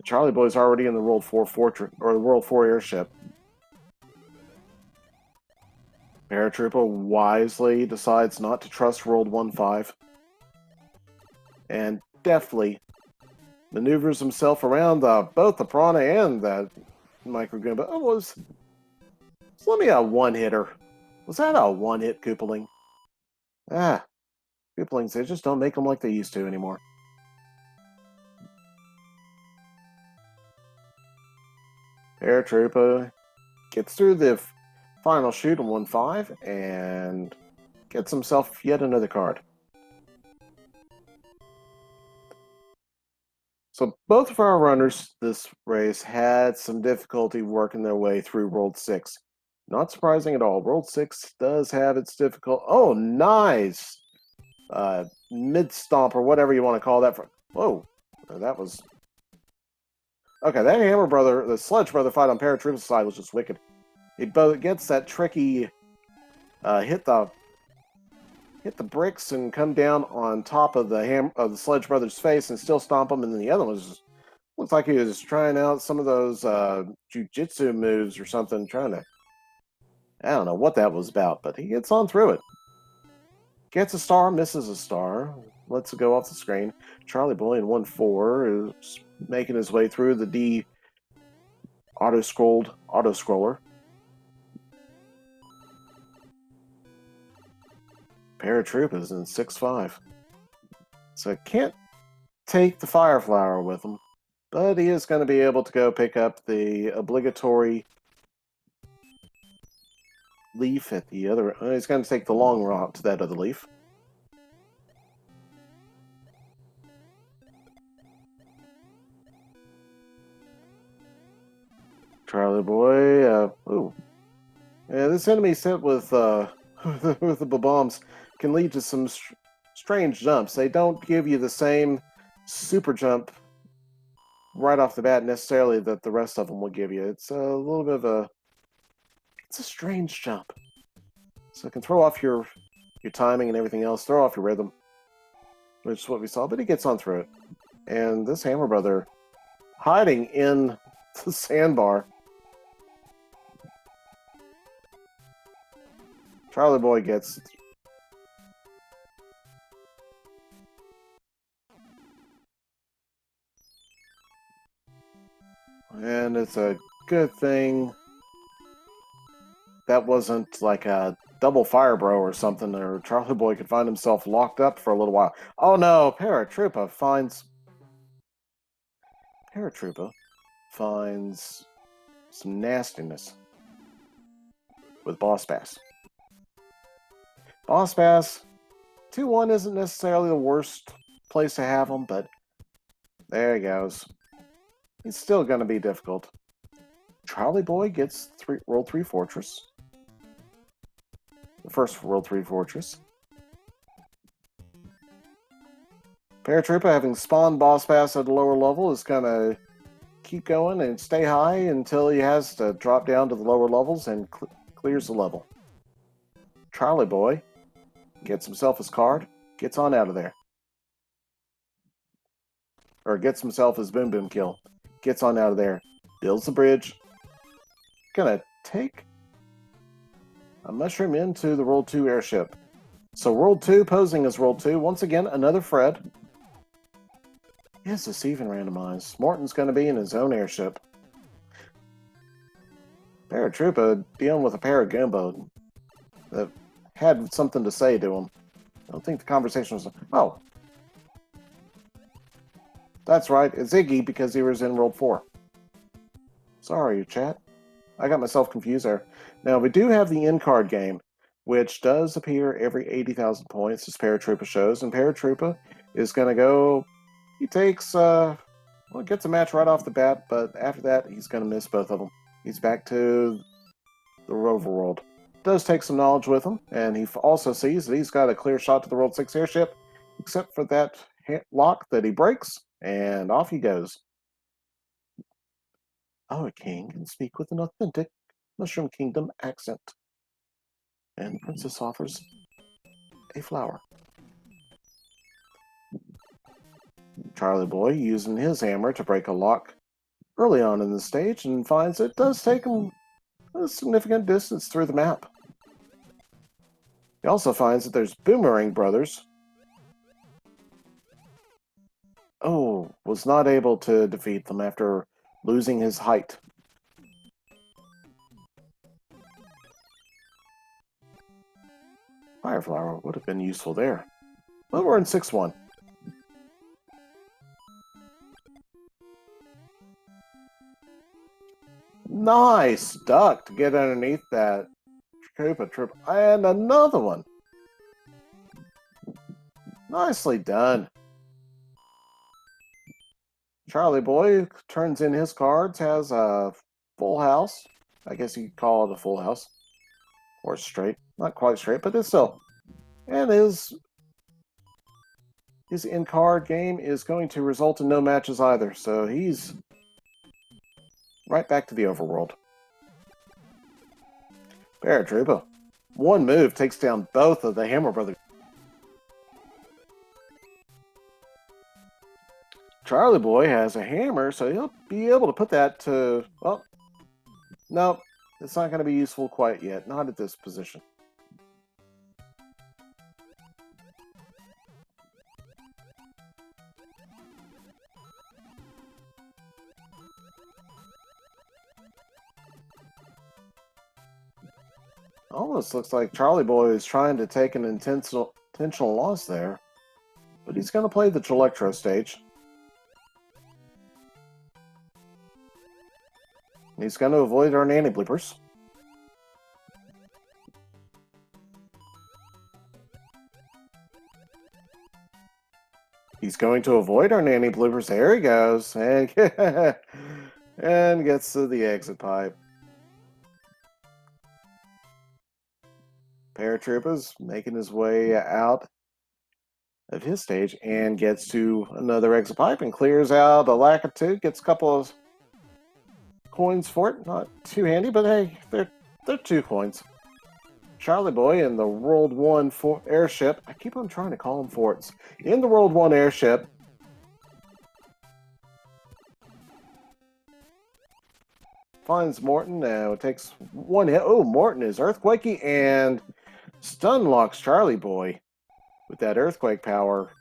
Charlie Boy's already in the World 4 fortress, or the World 4 airship. Paratroopa wisely decides not to trust World 1-5. And deftly maneuvers himself around both the Piranha and that micro gun. But let me a one-hitter. Was that a one-hit Koopaling? Koopalings, they just don't make them like they used to anymore. Paratroopa gets through the final shoot on 1-5 and gets himself yet another card. So both of our runners this race had some difficulty working their way through World 6. Not surprising at all. World 6 does have its difficult... Oh, nice! Mid-stomp or whatever you want to call that. Whoa, that was... Okay, that Hammer Brother, the Sledge Brother fight on Paratroopa's side was just wicked. It both gets that tricky hit the bricks and come down on top of the Sledge Brother's face and still stomp him, and then the other one was just, looks like he was trying out some of those jiu-jitsu moves or something, trying to... I don't know what that was about, but he gets on through it. Gets a star, misses a star, lets it go off the screen. Charlie Boy in 1-4 is making his way through the D auto-scroller. Paratroopa is in 6-5. So can't take the Fire Flower with him, but he is going to be able to go pick up the obligatory leaf at the other... he's going to take the long route to that other leaf. Charlie Boy, ooh. Yeah, this enemy set with with the bombs can lead to some strange jumps. They don't give you the same super jump right off the bat necessarily that the rest of them will give you. It's a little bit of a... It's a strange jump. So it can throw off your timing and everything else, throw off your rhythm, which is what we saw, but he gets on through it. And this Hammer Brother hiding in the sandbar. Charlie Boy gets... And it's a good thing that wasn't like a double fire bro or something, or Charlie Boy could find himself locked up for a little while. Oh no, Paratroopa finds some nastiness with Boss Bass. Boss Bass, 2-1 isn't necessarily the worst place to have him, but there he goes. He's still going to be difficult. Charlie Boy gets World 3 Fortress. The first World 3 Fortress. Paratroopa, having spawned Boss Bass at a lower level, is going to keep going and stay high until he has to drop down to the lower levels and clears the level. Charlie Boy gets himself his card, gets on out of there. Or gets himself his Boom Boom kill. Gets on out of there. Builds the bridge. Gonna take a mushroom into the World 2 airship. So World 2 posing as World 2. Once again, another Fred. Is this even randomized? Morton's gonna be in his own airship. Paratroopa dealing with a Paragumbo that had something to say to him. I don't think the conversation was... Oh. That's right, it's Iggy because he was in World 4. Sorry, chat. I got myself confused there. Now, we do have the in-card game, which does appear every 80,000 points, as Paratroopa shows, and Paratroopa is going to go... He takes... well, gets a match right off the bat, but after that, he's going to miss both of them. He's back to the Rover World. Does take some knowledge with him, and he also sees that he's got a clear shot to the World 6 airship, except for that lock that he breaks, and off he goes. Our king can speak with an authentic Mushroom Kingdom accent. And the princess offers a flower. Charlie Boy using his hammer to break a lock early on in the stage and finds it does take him a significant distance through the map. He also finds that there's Boomerang Brothers. Oh, was not able to defeat them after losing his height. Fire Flower would have been useful there. But we're in 6-1. Nice duck to get underneath that Paratroopa. And another one. Nicely done. Charlieboy turns in his cards, has a full house. I guess you could call it a full house. Or straight. Not quite straight, but it's still. And his in-card game is going to result in no matches either. So he's right back to the overworld. Paratroopa. One move takes down both of the Hammer Brothers. Charlieboy has a hammer, so he'll be able to put that to... Well, no, it's not going to be useful quite yet. Not at this position. Almost looks like Charlieboy is trying to take an intentional loss there. But he's going to play the Electro stage. He's going to avoid our nanny bloopers. He's going to avoid our nanny bloopers. There he goes. And, and gets to the exit pipe. Paratroopa's making his way out of his stage and gets to another exit pipe and clears out a lack of two. Gets a couple of coins for it. Not too handy, but hey, they're 2 coins. Charlieboy in the World 1 airship. I keep on trying to call them forts. In the World 1 airship. Finds Morton. Now it takes 1 hit. Oh, Morton is earthquakey and stun locks Charlieboy with that earthquake power.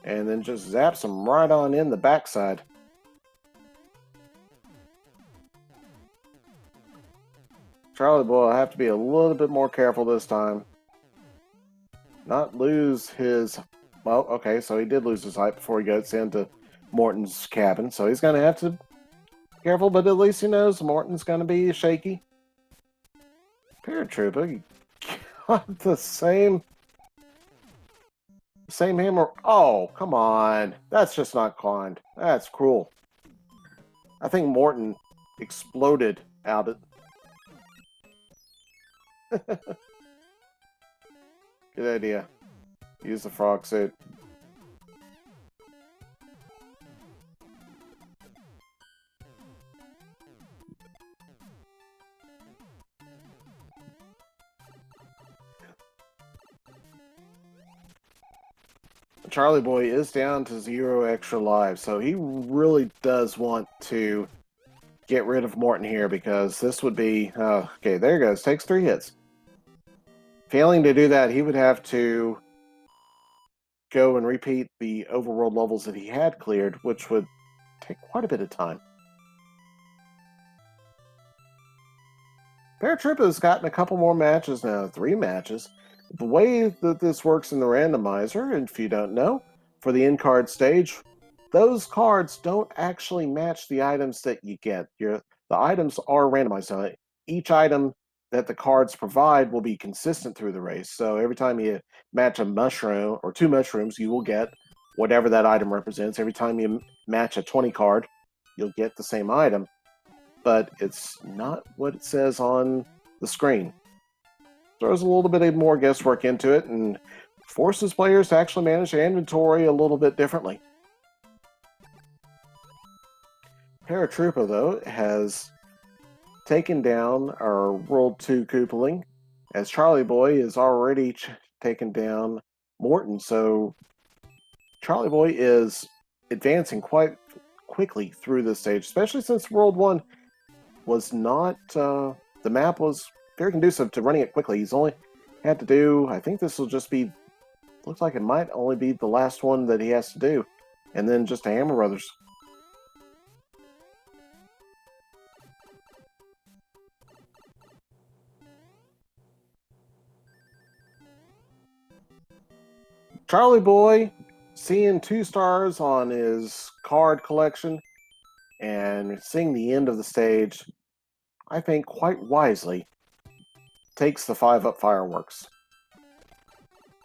And then just zaps him right on in the backside. Charlieboy will have to be a little bit more careful this time. Not lose his... Well, okay, so he did lose his height before he gets into Morton's cabin. So he's going to have to be careful, but at least he knows Morton's going to be shaky. Paratroopa got the same hammer. Oh, come on. That's just not kind. That's cruel. I think Morton exploded out of... Good idea. Use the frog suit. Charlieboy is down to 0 extra lives, so he really does want to get rid of Morton here because this would be... okay, there he goes. Takes 3 hits. Failing to do that, he would have to go and repeat the overworld levels that he had cleared, which would take quite a bit of time. Paratroopa has gotten a couple more matches now, 3 matches. The way that this works in the randomizer, and if you don't know, for the in-card stage, those cards don't actually match the items that you get. The items are randomized. So each item that the cards provide will be consistent through the race. So every time you match a mushroom or 2 mushrooms, you will get whatever that item represents. Every time you match a 20 card, you'll get the same item. But it's not what it says on the screen. Throws a little bit more guesswork into it and forces players to actually manage their inventory a little bit differently. Paratroopa, though, has taken down our World 2 Koopaling, as Charlieboy is already taken down Morton, so Charlieboy is advancing quite quickly through this stage, especially since World 1 was not, the map was very conducive to running it quickly. He's only had to do, I think this will just be, looks like it might only be the last one that he has to do, and then just a Hammer Brothers. Charlieboy, seeing 2 stars on his card collection and seeing the end of the stage, I think quite wisely, takes the 5-up fireworks.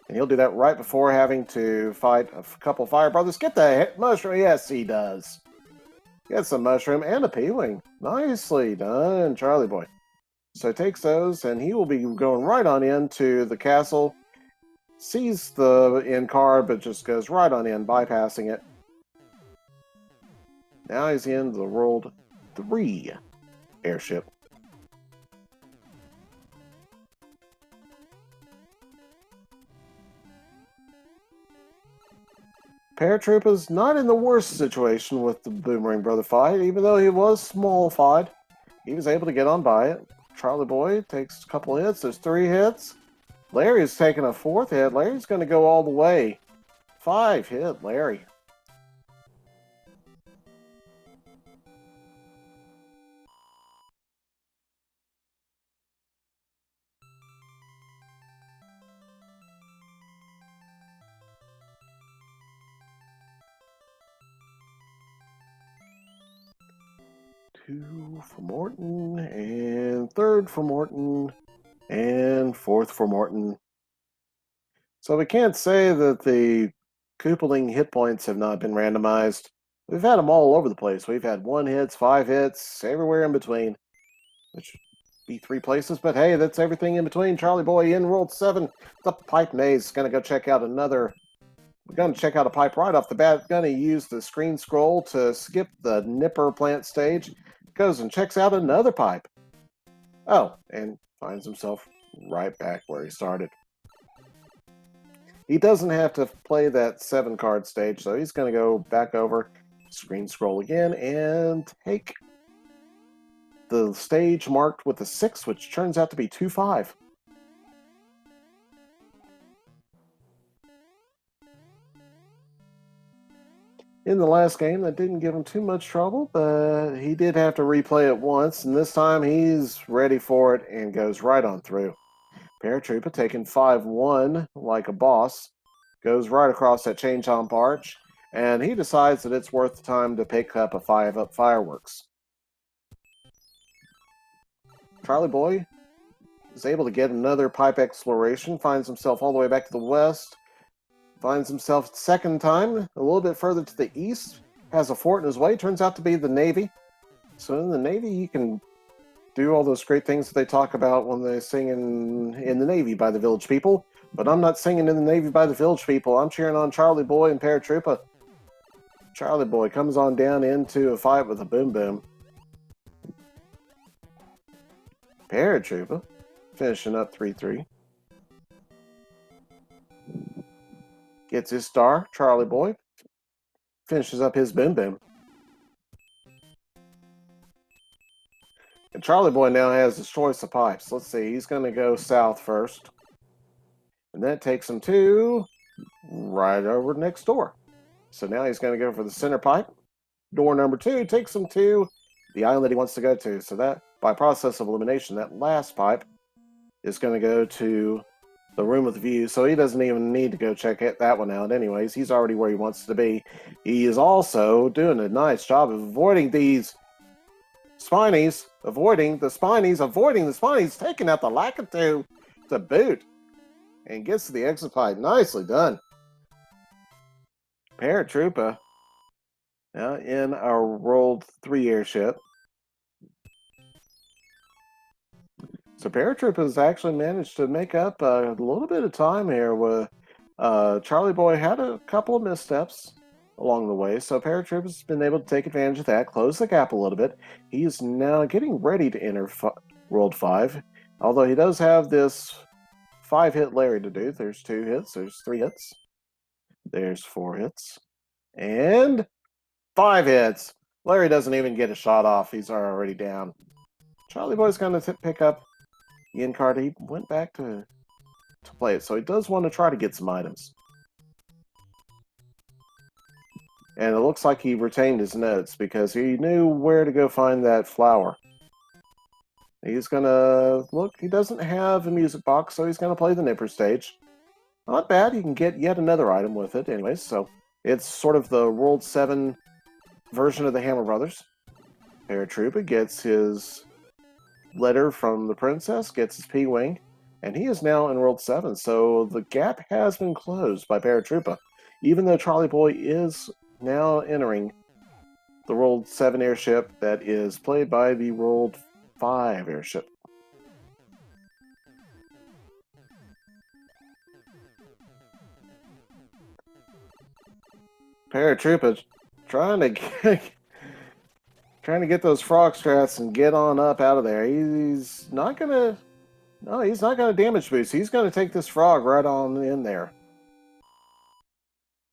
And he'll do that right before having to fight a couple Fire Brothers. Get the mushroom. Yes, he does. Gets a mushroom and a P-Wing. Nicely done, Charlieboy. So he takes those, and he will be going right on into the castle. Sees the end card, but just goes right on in, bypassing it. Now he's in the World 3 airship. Paratroopa's not in the worst situation with the Boomerang Brother fight, even though he was small-fied. He was able to get on by it. Charlieboy takes a couple hits. There's 3 hits. Larry's taking a 4th hit. Larry's going to go all the way. 5 hit Larry. Two for Morton, and 3rd for Morton, and 4th for Morton. So we can't say that the Koopaling hit points have not been randomized. We've had them all over the place. We've had 1 hits, 5 hits, everywhere in between. Which would be 3 places, but hey, that's everything in between. Charlieboy in World 7. The pipe maze. Gonna go check out another. We're gonna check out a pipe right off the bat. Gonna use the screen scroll to skip the Nipper plant stage. Goes and checks out another pipe. Oh, and finds himself right back where he started. He doesn't have to play that 7-card stage, so he's going to go back over, screen scroll again, and take the stage marked with a 6, which turns out to be 2-5. In the last game, that didn't give him too much trouble, but he did have to replay it once, and this time he's ready for it and goes right on through. Paratroopa taking 5-1 like a boss, goes right across that chain chomp arch, and he decides that it's worth the time to pick up a 5-up fireworks. Charlieboy is able to get another pipe exploration, finds himself all the way back to the west, finds himself 2nd time, a little bit further to the east, has a fort in his way, turns out to be the Navy. So in the Navy, you can do all those great things that they talk about when they sing in the Navy by the Village People, but I'm not singing in the Navy by the Village People. I'm cheering on Charlieboy and Paratroopa. Charlieboy comes on down into a fight with a Boom Boom. Paratroopa finishing up 3-3. Gets his star. Charlieboy finishes up his Boom Boom. And Charlieboy now has his choice of pipes. Let's see, he's going to go south first. And that takes him to right over next door. So now he's going to go for the center pipe. Door number 2 takes him to the island that he wants to go to. So that, by process of elimination, that last pipe is going to go to the room with the view. So he doesn't even need to go check that one out anyways. He's already where he wants to be. He is also doing a nice job of avoiding these Spinies, avoiding the Spinies, taking out the Lakitu to boot, and gets to the exit pipe. Nicely done. Paratroopa now in our World 3 airship. So Paratroopa has actually managed to make up a little bit of time here. With Charlieboy had a couple of missteps along the way, so Paratroopa's been able to take advantage of that, close the gap a little bit. He is now getting ready to enter World 5, although he does have this 5-hit Larry to do. There's 2 hits, there's 3 hits, there's 4 hits, and 5 hits. Larry doesn't even get a shot off. He's already down. Charlie Boy's going to pick up the end card. He went back to play it, so he does want to try to get some items. And it looks like he retained his notes because he knew where to go find that flower. He's going to look. He doesn't have a music box, so he's going to play the Nipper stage. Not bad. You can get yet another item with it anyways, so it's sort of the World 7 version of the Hammer Brothers. Paratroopa gets his letter from the princess, gets his P-Wing, and he is now in World 7, so the gap has been closed by Paratroopa, even though Charlie Boy is now entering the World 7 airship that is played by the World 5 airship. Paratroopa trying to get those frog strats and get on up out of there. He's not gonna damage boost. He's gonna take this frog right on in there.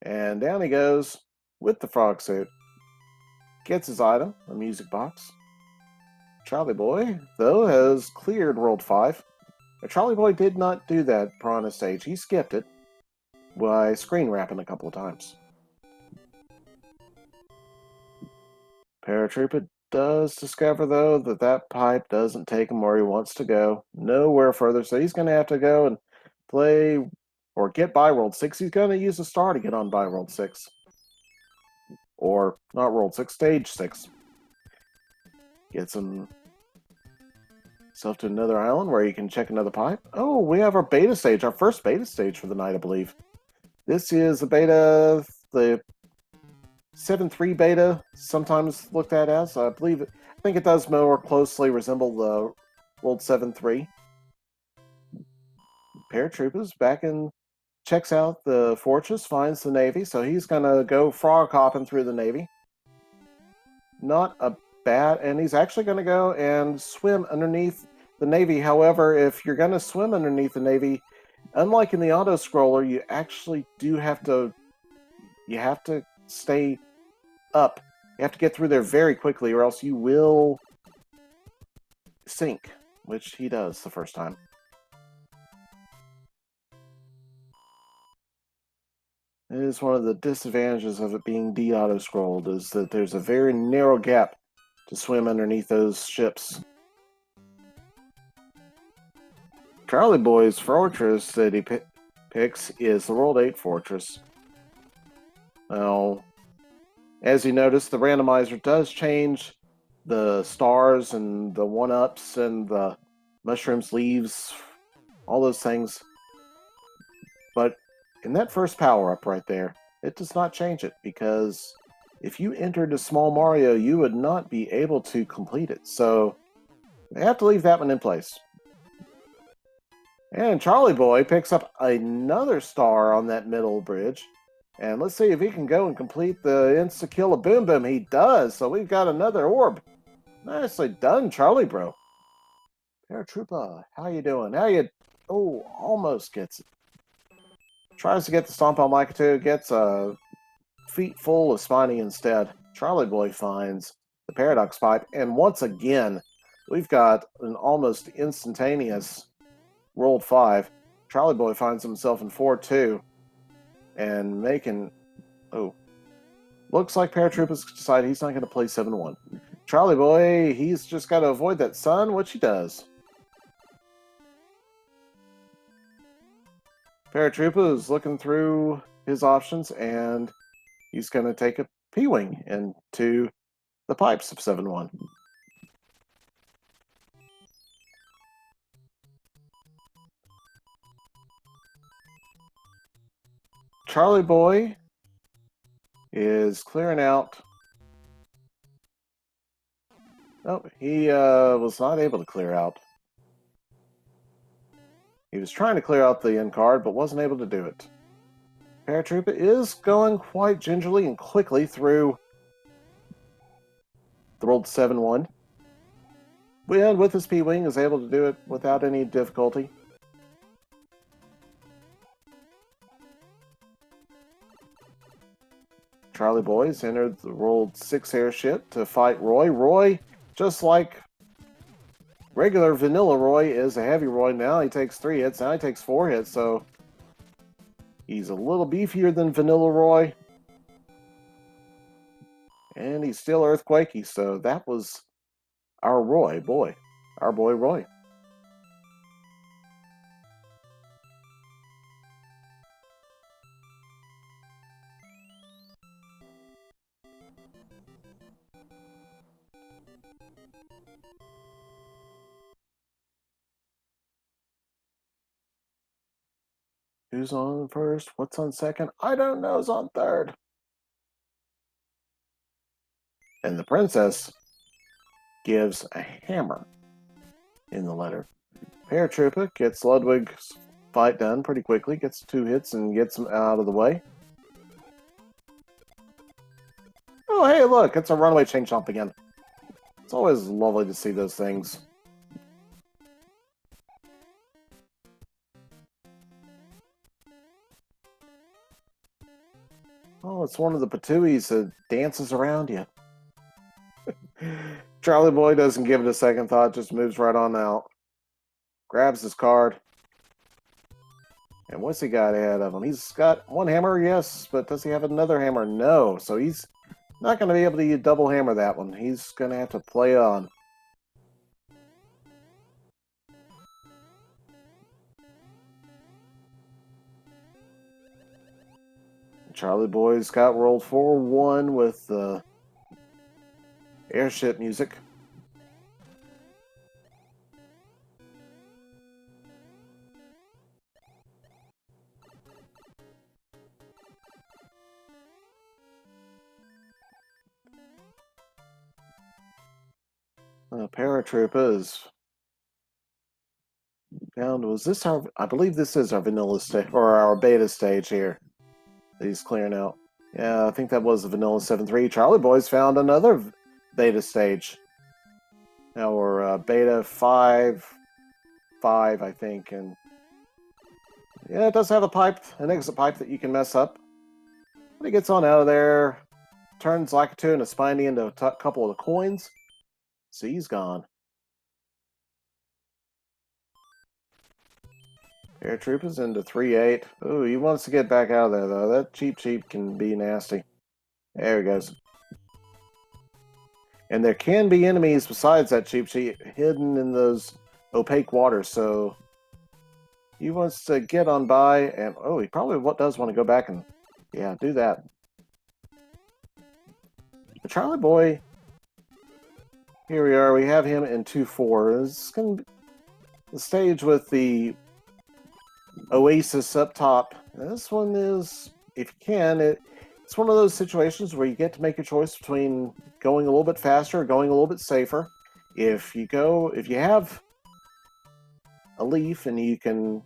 And down he goes with the frog suit. Gets his item, a music box. Charlie Boy, though, has cleared World 5. But Charlie Boy did not do that Piranha stage. He skipped it by screen wrapping a couple of times. Paratroopa does discover, though, that pipe doesn't take him where he wants to go. Nowhere further, so he's going to have to go and play or get by World 6. He's going to use a star to get on by World 6. Or, not World 6, Stage 6. Gets himself to another island where he can check another pipe. Oh, we have our beta stage, our first beta stage for the night, I believe. This is the beta, the 7.3 beta, sometimes looked at as. I think it does more closely resemble the World 7.3. Paratroopa's back in, checks out the fortress, finds the Navy, so he's gonna go frog hopping through the Navy. Not a bad, and he's actually gonna go and swim underneath the Navy. However, if you're gonna swim underneath the Navy, unlike in the auto scroller, you actually do have to, stay up. You have to get through there very quickly or else you will sink, which he does the first time. It is one of the disadvantages of it being de-auto-scrolled, is that there's a very narrow gap to swim underneath those ships. Charlie Boy's fortress that he picks is the World 8 fortress. Now, as you notice, the randomizer does change the stars and the 1-ups and the mushrooms, leaves, all those things. But in that first power-up right there, it does not change it, because if you entered a small Mario, you would not be able to complete it. So they have to leave that one in place. And Charlie Boy picks up another star on that middle bridge. And let's see if he can go and complete the insta-kill of Boom Boom. He does, so we've got another orb. Nicely done, Charlie Bro. Paratroopa, how you doing? Oh, almost gets it. Tries to get the Stomp on Lakitu, gets a feet full of Spiny instead. Charlie Boy finds the Paradox Pipe, and once again, we've got an almost instantaneous World 5. Charlie Boy finds himself in 4-2. And making... Oh. Looks like Paratroopa's decided he's not going to play 7-1. Charlie Boy, he's just got to avoid that sun, which he does. Paratroopa is looking through his options, and he's going to take a P-Wing into the pipes of 7-1. Charlie Boy is clearing out. Oh, he was not able to clear out. He was trying to clear out the end card, but wasn't able to do it. Paratroopa is going quite gingerly and quickly through the World 7-1. And with his P-Wing, is able to do it without any difficulty. Charlieboy's entered the World 6 airship to fight Roy. Roy, just like regular vanilla Roy, is a heavy Roy now. He takes 3 hits, now he takes 4 hits, so he's a little beefier than vanilla Roy. And he's still earthquakey, so that was our Roy boy. Our boy Roy. Who's on first? What's on second? I don't know. Who's on third? And the princess gives a hammer in the letter. Paratroopa gets Ludwig's fight done pretty quickly, gets 2 hits and gets him out of the way. Oh, hey, look, it's a runaway chain jump again. It's always lovely to see those things. Oh, it's one of the patooies that dances around you. Charlieboy doesn't give it a second thought, just moves right on out. Grabs his card. And what's he got ahead of him? He's got 1 hammer, yes, but does he have another hammer? No. So he's not going to be able to double hammer that one. He's going to have to play on. Charlieboy's got rolled 4-1 with the airship music. Paratroopa is found. Was this our? I believe this is our vanilla stage or our beta stage here that he's clearing out. Yeah, I think that was the vanilla 7-3. Charlieboy's found another beta stage. Now we're beta 5-5, I think, and yeah, it does have an exit pipe that you can mess up. But he gets on out of there, turns Lakitu and a Spiny into a couple of the coins. So he's gone. Paratroopa's into 3-8. Ooh, he wants to get back out of there, though. That cheap can be nasty. There he goes. And there can be enemies besides that cheap hidden in those opaque waters, so he wants to get on by, and oh, he probably does want to go back and, yeah, do that. But Charlieboy, here we are, we have him in 2-4. This is going to be the stage with the Oasis up top. And this one is, if you can, it's one of those situations where you get to make a choice between going a little bit faster or going a little bit safer. If you have a leaf and you can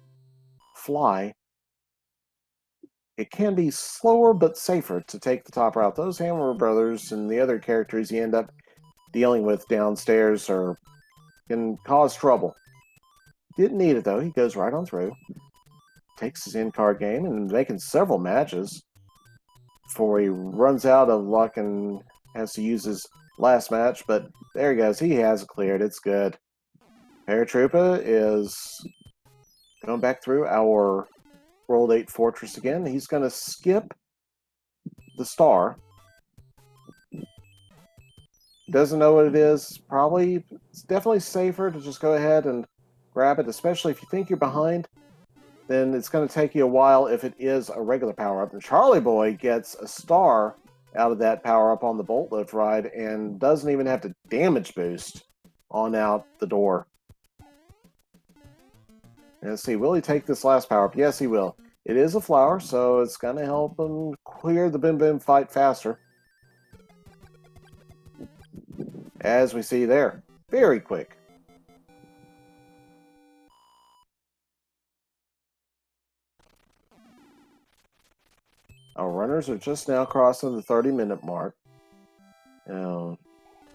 fly, it can be slower but safer to take the top route. Those Hammer Brothers and the other characters you end up dealing with downstairs can cause trouble. Didn't need it though. He goes right on through. Takes his in-card game and making several matches before he runs out of luck and has to use his last match. But there he goes. He has it cleared. It's good. Paratroopa is going back through our World 8 Fortress again. He's going to skip the star. Doesn't know what it is. It's definitely safer to just go ahead and grab it, especially if you think you're behind. Then it's going to take you a while if it is a regular power-up. And Charlieboy gets a star out of that power-up on the bolt lift ride and doesn't even have to damage boost on out the door. And let's see, will he take this last power-up? Yes, he will. It is a flower, so it's going to help him clear the Bim Bim fight faster. As we see there. Very quick. Our runners are just now crossing the 30-minute mark. Now,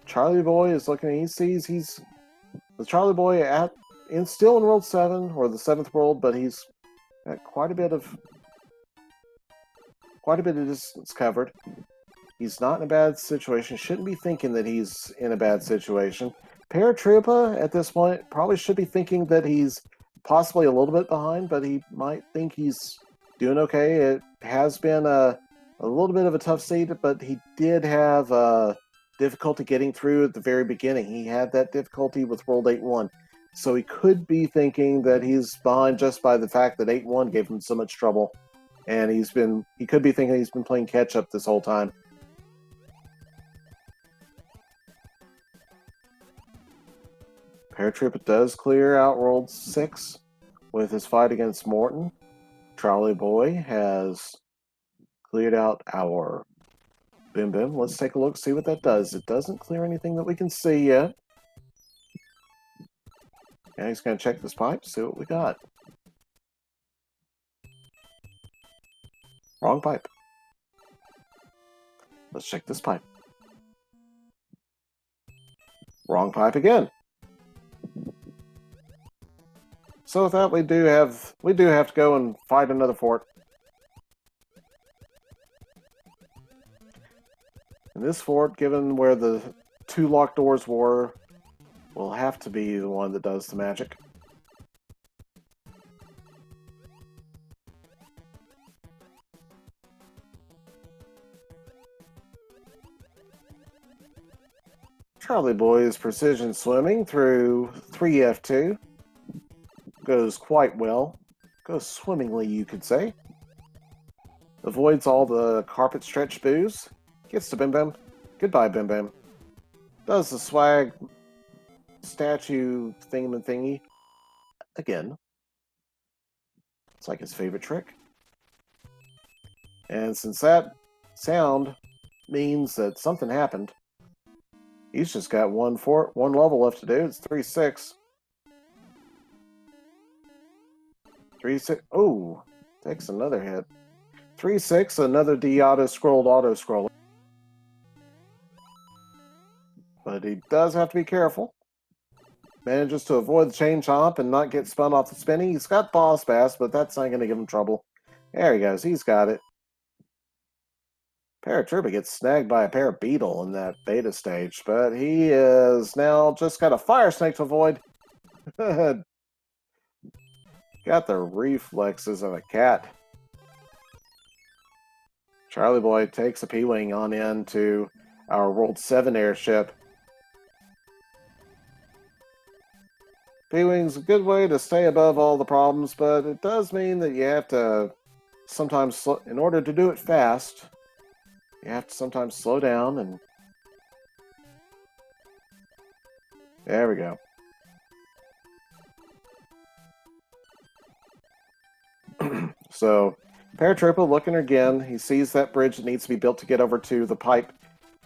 Charlieboy is looking. He sees he's the Charlieboy still in World 7 or the 7th world, but he's got quite a bit of distance covered. He's not in a bad situation. Shouldn't be thinking that he's in a bad situation. Paratroopa, at this point, probably should be thinking that he's possibly a little bit behind, but he might think he's doing okay. It has been a little bit of a tough seed, but he did have difficulty getting through at the very beginning. He had that difficulty with World 8-1. So he could be thinking that he's behind just by the fact that 8-1 gave him so much trouble. And he could be thinking he's been playing catch-up this whole time. Paratroopa does clear out World 6 with his fight against Morton. Charlieboy has cleared out our Bim Bim. Let's take a look, see what that does. It doesn't clear anything that we can see yet. And he's going to check this pipe, see what we got. Wrong pipe. Let's check this pipe. Wrong pipe again. So with that, we do have to go and fight another fort. And this fort, given where the two locked doors were, will have to be the one that does the magic. Charlieboy is precision swimming through 3F2. Goes quite well. Goes swimmingly, you could say. Avoids all the carpet stretch boos. Gets to Bim Bim. Goodbye, Bim Bim. Does the swag statue thingy again. It's like his favorite trick. And since that sound means that something happened, he's just got one level left to do. It's 3-6. 3-6. Oh, takes another hit. 3-6, another de-auto-scrolled auto-scroller. But he does have to be careful. Manages to avoid the chain chomp and not get spun off the spinning. He's got boss bass, but that's not going to give him trouble. There he goes. He's got it. Paratroopa gets snagged by a Parabeetle in that beta stage, but he is now just got a Fire Snake to avoid. Got the reflexes of a cat. Charlieboy takes a P-Wing on into our World 7 airship. P-Wing's a good way to stay above all the problems, but it does mean that you have to sometimes, in order to do it fast, you have to sometimes slow down and... There we go. So, Paratroopa looking again. He sees that bridge that needs to be built to get over to the pipe,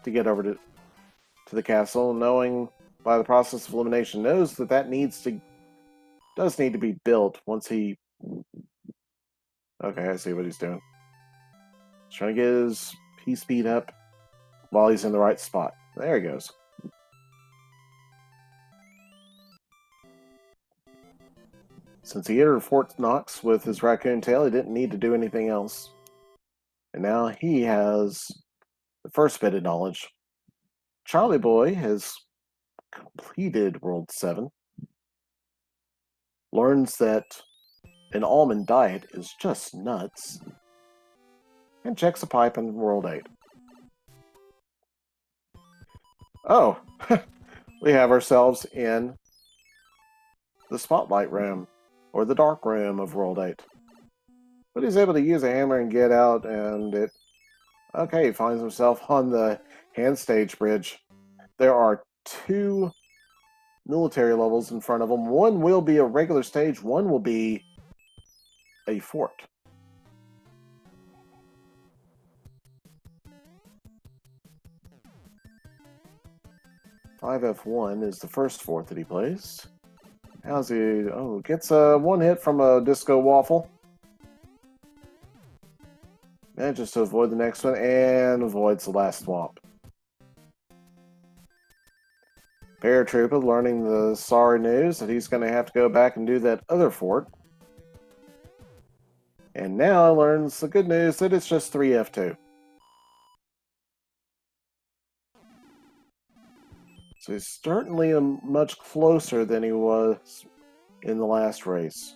to get over to the castle, knowing by the process of elimination, knows that that does need to be built once he... Okay, I see what he's doing. He's trying to get his P-speed up while he's in the right spot. There he goes. Since he entered Fort Knox with his raccoon tail, he didn't need to do anything else. And now he has the first bit of knowledge. Charlieboy has completed World 7. Learns that an almond diet is just nuts. And checks a pipe in World 8. Oh, we have ourselves in the Spotlight Room, or the Dark Room of World 8. But he's able to use a hammer and get out, and it... Okay, he finds himself on the hand stage bridge. There are 2 military levels in front of him. One will be a regular stage, one will be a fort. (5F1) is the first fort that he plays. How's he... Oh, gets one hit from a disco waffle. Manages to avoid the next one, and avoids the last swamp. Paratroopa learning the sorry news that he's going to have to go back and do that other fort. And now learns the good news that it's just 3F2. So he's certainly much closer than he was in the last race.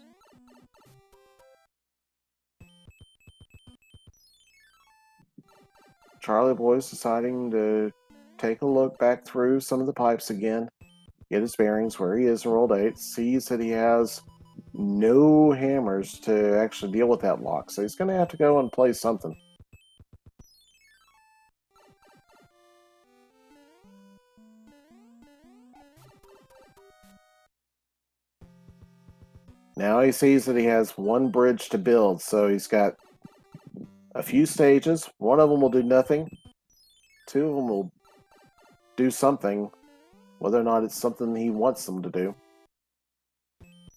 Charlieboy's deciding to take a look back through some of the pipes again, get his bearings where he is in World 8, sees that he has no hammers to actually deal with that lock, so he's going to have to go and play something. Now he sees that he has one bridge to build, so he's got a few stages. One of them will do nothing. Two of them will do something, whether or not it's something he wants them to do.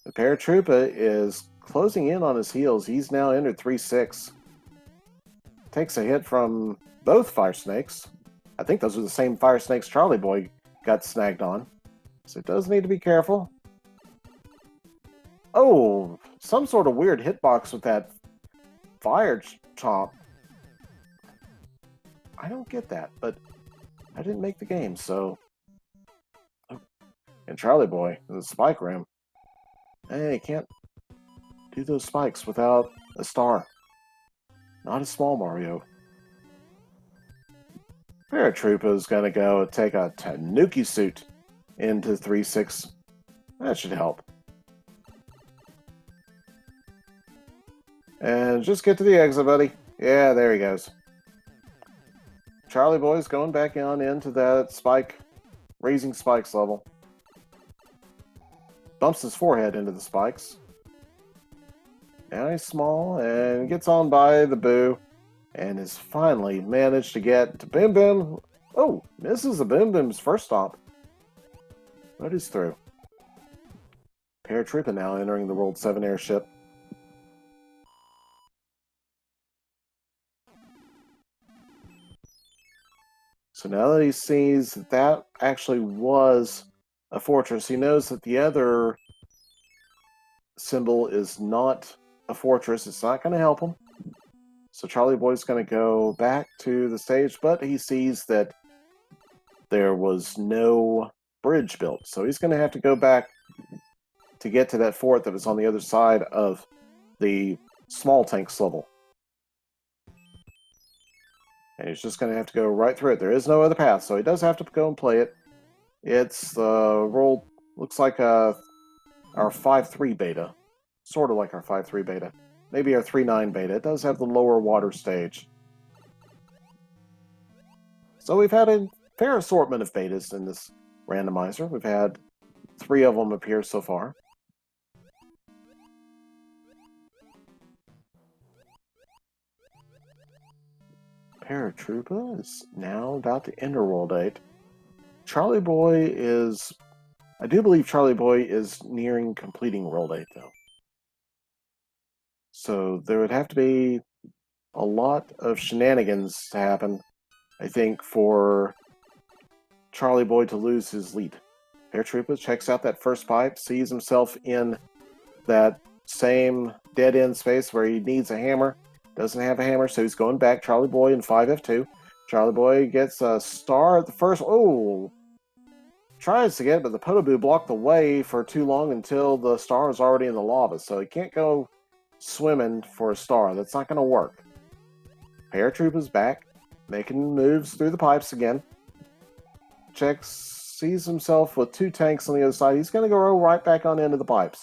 The Paratroopa is closing in on his heels. He's now entered 3-6. Takes a hit from both Fire Snakes. I think those are the same Fire Snakes Charlieboy got snagged on. So it does need to be careful. Oh, some sort of weird hitbox with that fire chomp. I don't get that, but I didn't make the game, so... Oh. And Charlieboy, in the spike room. Hey, can't do those spikes without a star. Not a small Mario. Paratroopa is going to go take a Tanuki suit into 3-6. That should help. And just get to the exit, buddy. Yeah, there he goes. Charlieboy's going back on into that spike, raising spikes level. Bumps his forehead into the spikes. Now he's small and gets on by the Boo and has finally managed to get to Boom Boom. Oh, misses the Boom Boom's first stop. But he's through. Paratroopa now entering the World 7 airship. So now that he sees that that actually was a fortress, he knows that the other symbol is not a fortress. It's not going to help him. So Charlieboy's going to go back to the stage, but he sees that there was no bridge built. So he's going to have to go back to get to that fort that was on the other side of the small tanks level. And he's just going to have to go right through it. There is no other path, so he does have to go and play it. It's the roll, looks like our 5.3 beta. Sort of like our 5.3 beta. Maybe our 3.9 beta. It does have the lower water stage. So we've had a fair assortment of betas in this randomizer. We've had 3 of them appear so far. Paratroopa is now about to enter World 8. Charlieboy is... I do believe Charlieboy is nearing completing World 8, though. So there would have to be a lot of shenanigans to happen, I think, for Charlieboy to lose his lead. Paratroopa checks out that first pipe, sees himself in that same dead-end space where he needs a hammer. Doesn't have a hammer, so he's going back. Charlieboy in 5F2. Charlieboy gets a star at the first... Oh! Tries to get it, but the Potoboo blocked the way for too long until the star is already in the lava, so he can't go swimming for a star. That's not going to work. Paratroopa's back, making moves through the pipes again. Checks, sees himself with 2 tanks on the other side. He's going to go right back on into the pipes.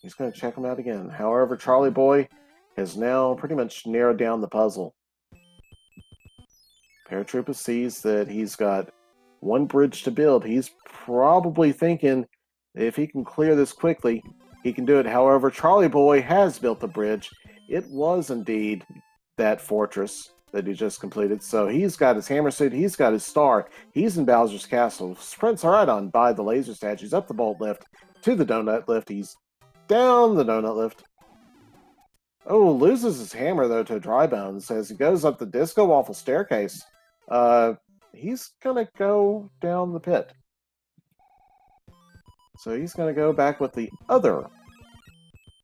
He's going to check him out again. However, Charlieboy has now pretty much narrowed down the puzzle. Paratroopa sees that he's got 1 bridge to build. He's probably thinking if he can clear this quickly, he can do it. However, Charlieboy has built the bridge. It was indeed that fortress that he just completed. So he's got his hammer suit. He's got his star. He's in Bowser's Castle. Sprints right on by the laser statues, up the bolt lift, to the donut lift. He's down the donut lift. Oh, loses his hammer, though, to Dry Bones as he goes up the Disco Waffle staircase. He's going to go down the pit. So he's going to go back with the other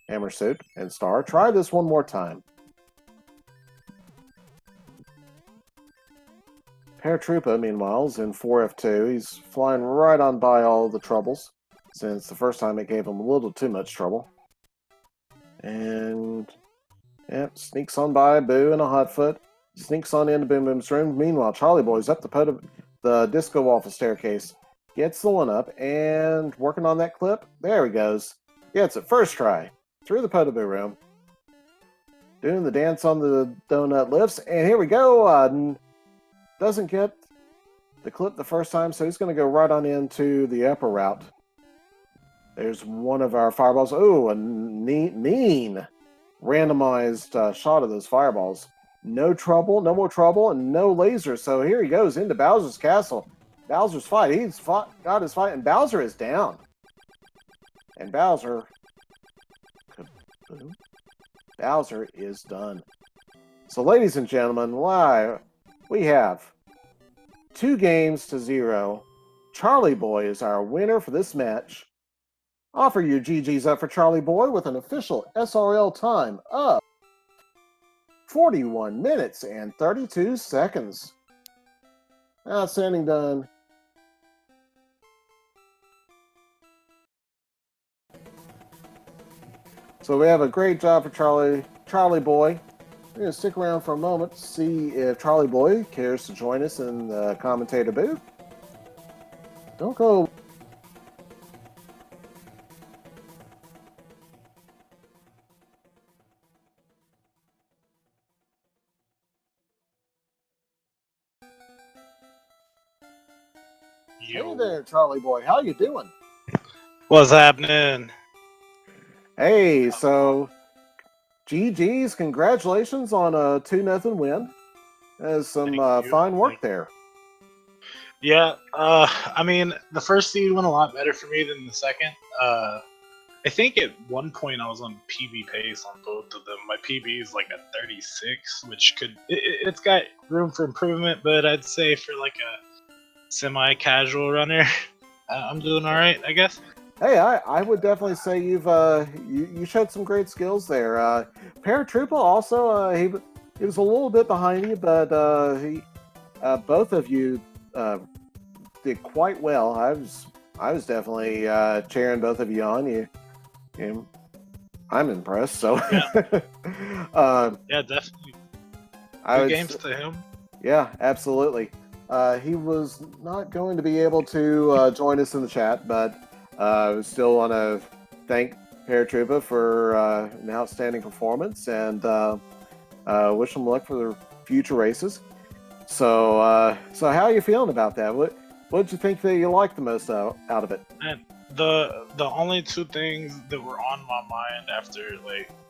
hammer suit and star. Try this one more time. Paratroopa, meanwhile, is in 4F2. He's flying right on by all the troubles, since the first time it gave him a little too much trouble. And, yep, sneaks on by Boo and a Hotfoot. Sneaks on into Boom Boom's room. Meanwhile, Charlieboy's up the disco waffle staircase. Gets the one up and working on that clip. There he goes. Gets it first try. Through the Potable room. Doing the dance on the donut lifts. And here we go. Doesn't get the clip the first time, so he's going to go right on into the upper route. There's one of our fireballs. Oh, a mean randomized shot of those fireballs. No trouble, no more trouble, and no laser. So here he goes into Bowser's castle. Bowser's fight. He's got his fight, and Bowser is down. And Bowser is done. So, ladies and gentlemen, we have 2-0. Charlieboy is our winner for this match. Offer your GGs up for Charlieboy with an official SRL time of 41 minutes and 32 seconds. Outstanding done. So we have a great job for Charlieboy. We're going to stick around for a moment to see if Charlieboy cares to join us in the commentator booth. Don't go.
Yo.
Hey there, Charlieboy. How you doing?
What's happening?
Hey, so GG's, congratulations on a 2-0 win. There's some fine work there.
Yeah, I mean, the first seed went a lot better for me than the second. I think at one point I was on PB pace on both of them. My PB is like a 36, which it's got room for improvement, but I'd say for like a semi-casual runner, I'm doing all right, I guess.
Hey, I would definitely say you showed some great skills there. Paratroopa also, he was a little bit behind you, but both of you did quite well. I was definitely cheering both of you on. I'm impressed. So
yeah, yeah, definitely. Good games to him.
Yeah, absolutely. He was not going to be able to join us in the chat, but I still want to thank Paratroopa for an outstanding performance and wish him luck for the future races. So, so how are you feeling about that? What did you think that you liked the most out of it?
And the only two things that were on my mind after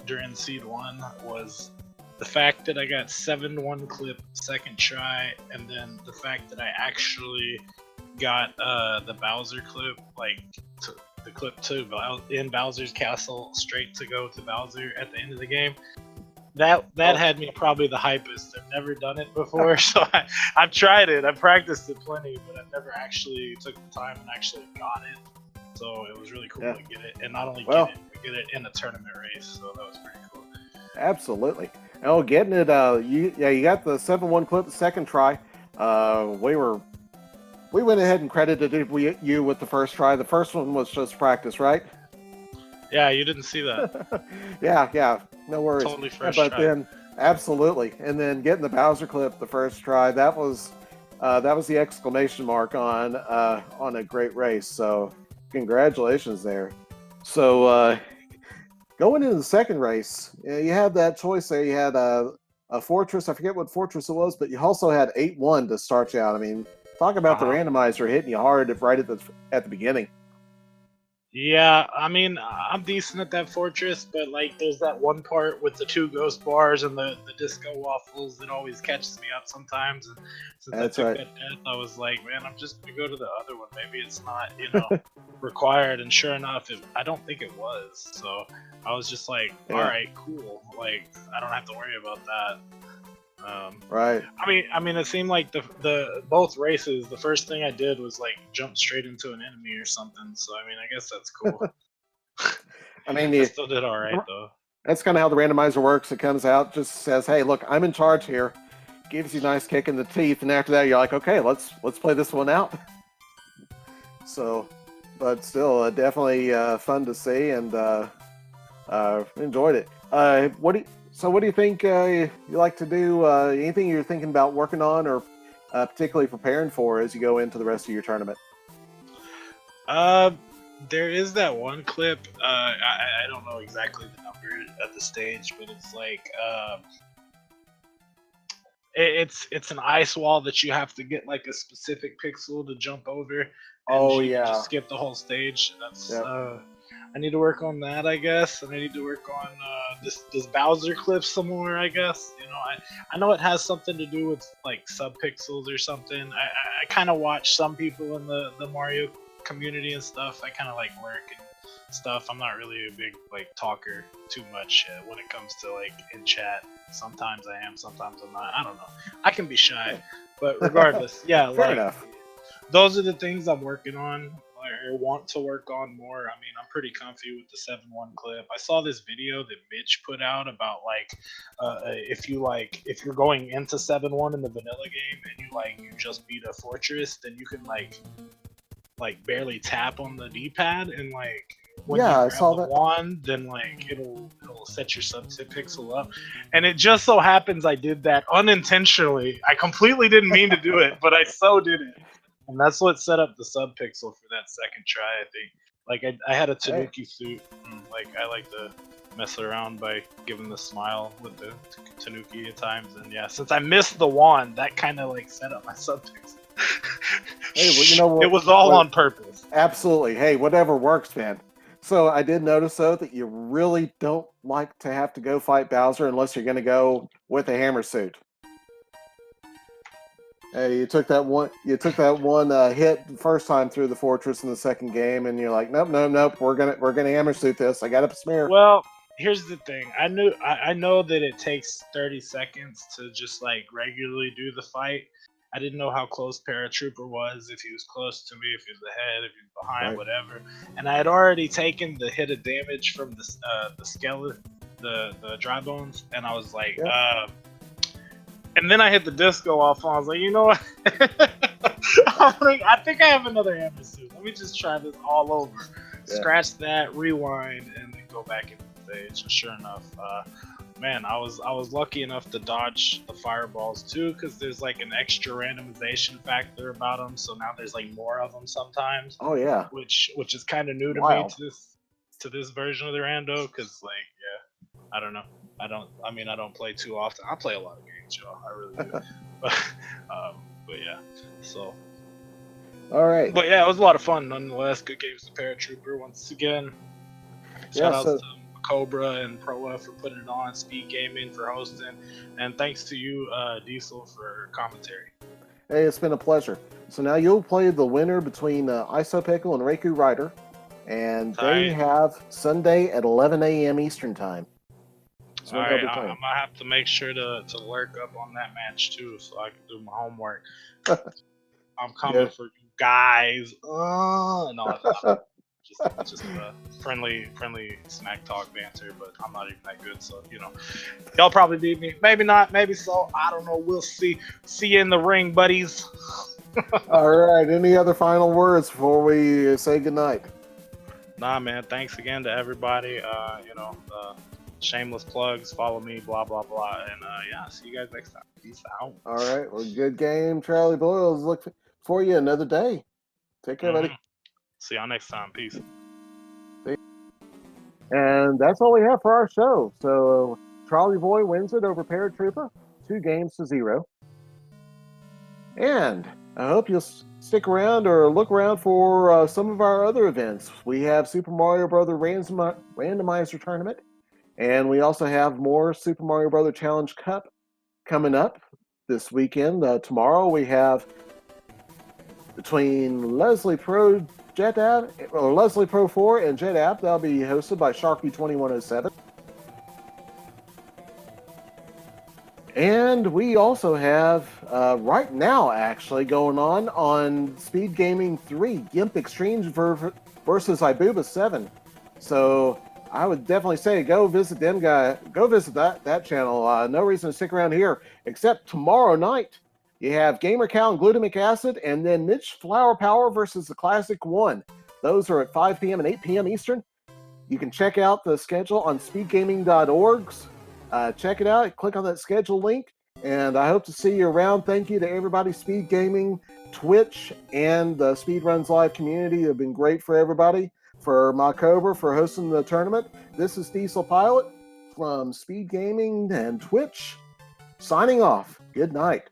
during seed 1 was the fact that I got 7-1 clip second try, and then the fact that I actually got the Bowser clip, the clip in Bowser's castle straight to go to Bowser at the end of the game. That had me probably the hypest. I've never done it before, so I've tried it. I've practiced it plenty, but I've never actually took the time and actually got it. So it was really cool to get it, and not only get it in a tournament race. So that was pretty cool.
Absolutely. Oh, getting it. You got the 7-1 clip the second try. We went ahead and credited you with the first try. The first one was just practice, right?
Yeah, you didn't see that.
yeah, no worries.
Totally first
but
try.
Then, absolutely, and then getting the Bowser clip the first try, that was the exclamation mark on a great race. So, congratulations there. So, going into the second race, you had that choice there. You had a Fortress. I forget what Fortress it was, but you also had 8-1 to start you out. I mean, talk about the randomizer hitting you hard right at the beginning.
Yeah, I mean, I'm decent at that Fortress, but there's that one part with the 2 ghost bars and the disco waffles that always catches me up sometimes. And since I took that death, I was like, man, I'm just gonna go to the other one. Maybe it's not, required. And sure enough, I don't think it was. So I was just like, all right, cool. I don't have to worry about that.
Right.
I mean, it seemed like the both races, the first thing I did was jump straight into an enemy or something. So I mean, I guess that's cool.
I mean,
I still did all right though.
That's kind of how the randomizer works. It comes out, just says, "Hey, look, I'm in charge here. gives you a nice kick in the teeth, and after that, you're like, okay, let's play this one out. So, but still, definitely fun to see, and enjoyed it. What do you think you like to do? Anything you're thinking about working on, or particularly preparing for as you go into the rest of your tournament?
There is that one clip. I don't know exactly the number at the stage, but it's like it's an ice wall that you have to get like a specific pixel to jump over. And you can just skip the whole stage. That's I need to work on that, I guess, and I need to work on this Bowser clip some more, I guess. You know, I know it has something to do with like subpixels or something. I kind of watch some people in the Mario community and stuff. I kind of like lurk and stuff. I'm not really a big like talker too much when it comes to like in chat. Sometimes I am, sometimes I'm not. I don't know. I can be shy, but regardless, yeah.
Fair enough.
Those are the things I'm working on or want to work on more. I mean, I'm pretty comfy with the 7-1 clip. I saw this video that Mitch put out about like if you're going into 7-1 in the vanilla game and you just beat a fortress, then you can like barely tap on the D-pad, and like when you grab the wand, then like it'll set your subpixel up. And it just so happens I did that unintentionally. I completely didn't mean to do it, but I so did it. And that's what set up the subpixel for that second try, I think. Like, I had a Tanuki suit. Like, I like to mess around by giving the smile with the Tanuki at times. And yeah, since I missed the wand, that kind of like set up my subpixel.
Hey, well, you know what?
It was all on purpose.
Absolutely. Hey, whatever works, man. So I did notice, though, that you really don't like to have to go fight Bowser unless you're going to go with a hammer suit. Hey, you took that one hit the first time through the fortress in the second game, and you're like, nope. We're gonna hammer suit this. I got a smear.
Well, here's the thing. I know that it takes 30 seconds to just like regularly do the fight. I didn't know how close Paratroopa was, if he was close to me, if he was ahead, if he was behind, whatever. And I had already taken the hit of damage from the skeleton, the dry bones, and I was like, and then I hit the disco off, and I was like, you know what? I think I have another hammer suit. Let me just try this all over. Yeah. Scratch that, rewind, and then go back into the stage. And sure enough, man, I was lucky enough to dodge the fireballs too, because there's like an extra randomization factor about them. So now there's like more of them sometimes.
Oh yeah.
Which is kind of new to me to this version of the rando, because like I don't know. I don't play too often. I play a lot of games, y'all. I really do. but yeah, so.
All right.
But yeah, it was a lot of fun nonetheless. Good games to Paratrooper once again. Shout out to Cobra and Proa for putting it on, SpeedGaming for hosting, and thanks to you, Diesel, for commentary.
Hey, it's been a pleasure. So now you'll play the winner between Isopickle and Reiku Rider, and they have Sunday at 11 a.m. Eastern Time. So
all right, I'm gonna have to make sure to lurk up on that match too, so I can do my homework. I'm coming for you guys. No, just friendly smack talk banter, but I'm not even that good, so you know, y'all probably beat me. Maybe not, maybe so. I don't know. We'll see. See you in the ring, buddies.
All right. Any other final words before we say goodnight?
Nah, man. Thanks again to everybody. Shameless plugs. Follow me. Blah blah blah. And yeah, see you guys next time. Peace out.
All right. Well, good game, Charlie Boyles. Look for you another day. Take care, buddy.
See y'all next time. Peace.
And that's all we have for our show. So Charlieboy wins it over Paratroopa, 2-0. And I hope you'll stick around or look around for some of our other events. We have Super Mario Brothers Randomizer Tournament, and we also have more Super Mario Brothers Challenge Cup coming up this weekend. Tomorrow we have between Leslie Pro 4 and JetApp. That'll be hosted by Sharky2107. And we also have, right now actually, going on SpeedGaming 3, Gimp Extremes versus Ibuba 7. So I would definitely say go visit them guy. Go visit that channel. No reason to stick around here except tomorrow night. You have Gamer Cow and Glutamic Acid, and then Mitch Flower Power versus the Classic One. Those are at 5 p.m. and 8 p.m. Eastern. You can check out the schedule on speedgaming.org. Check it out. Click on that schedule link, and I hope to see you around. Thank you to everybody, Speed Gaming, Twitch, and the Speedruns Live community. They've been great for everybody. For Makover for hosting the tournament. This is Diesel Pilot from Speed Gaming and Twitch. Signing off. Good night.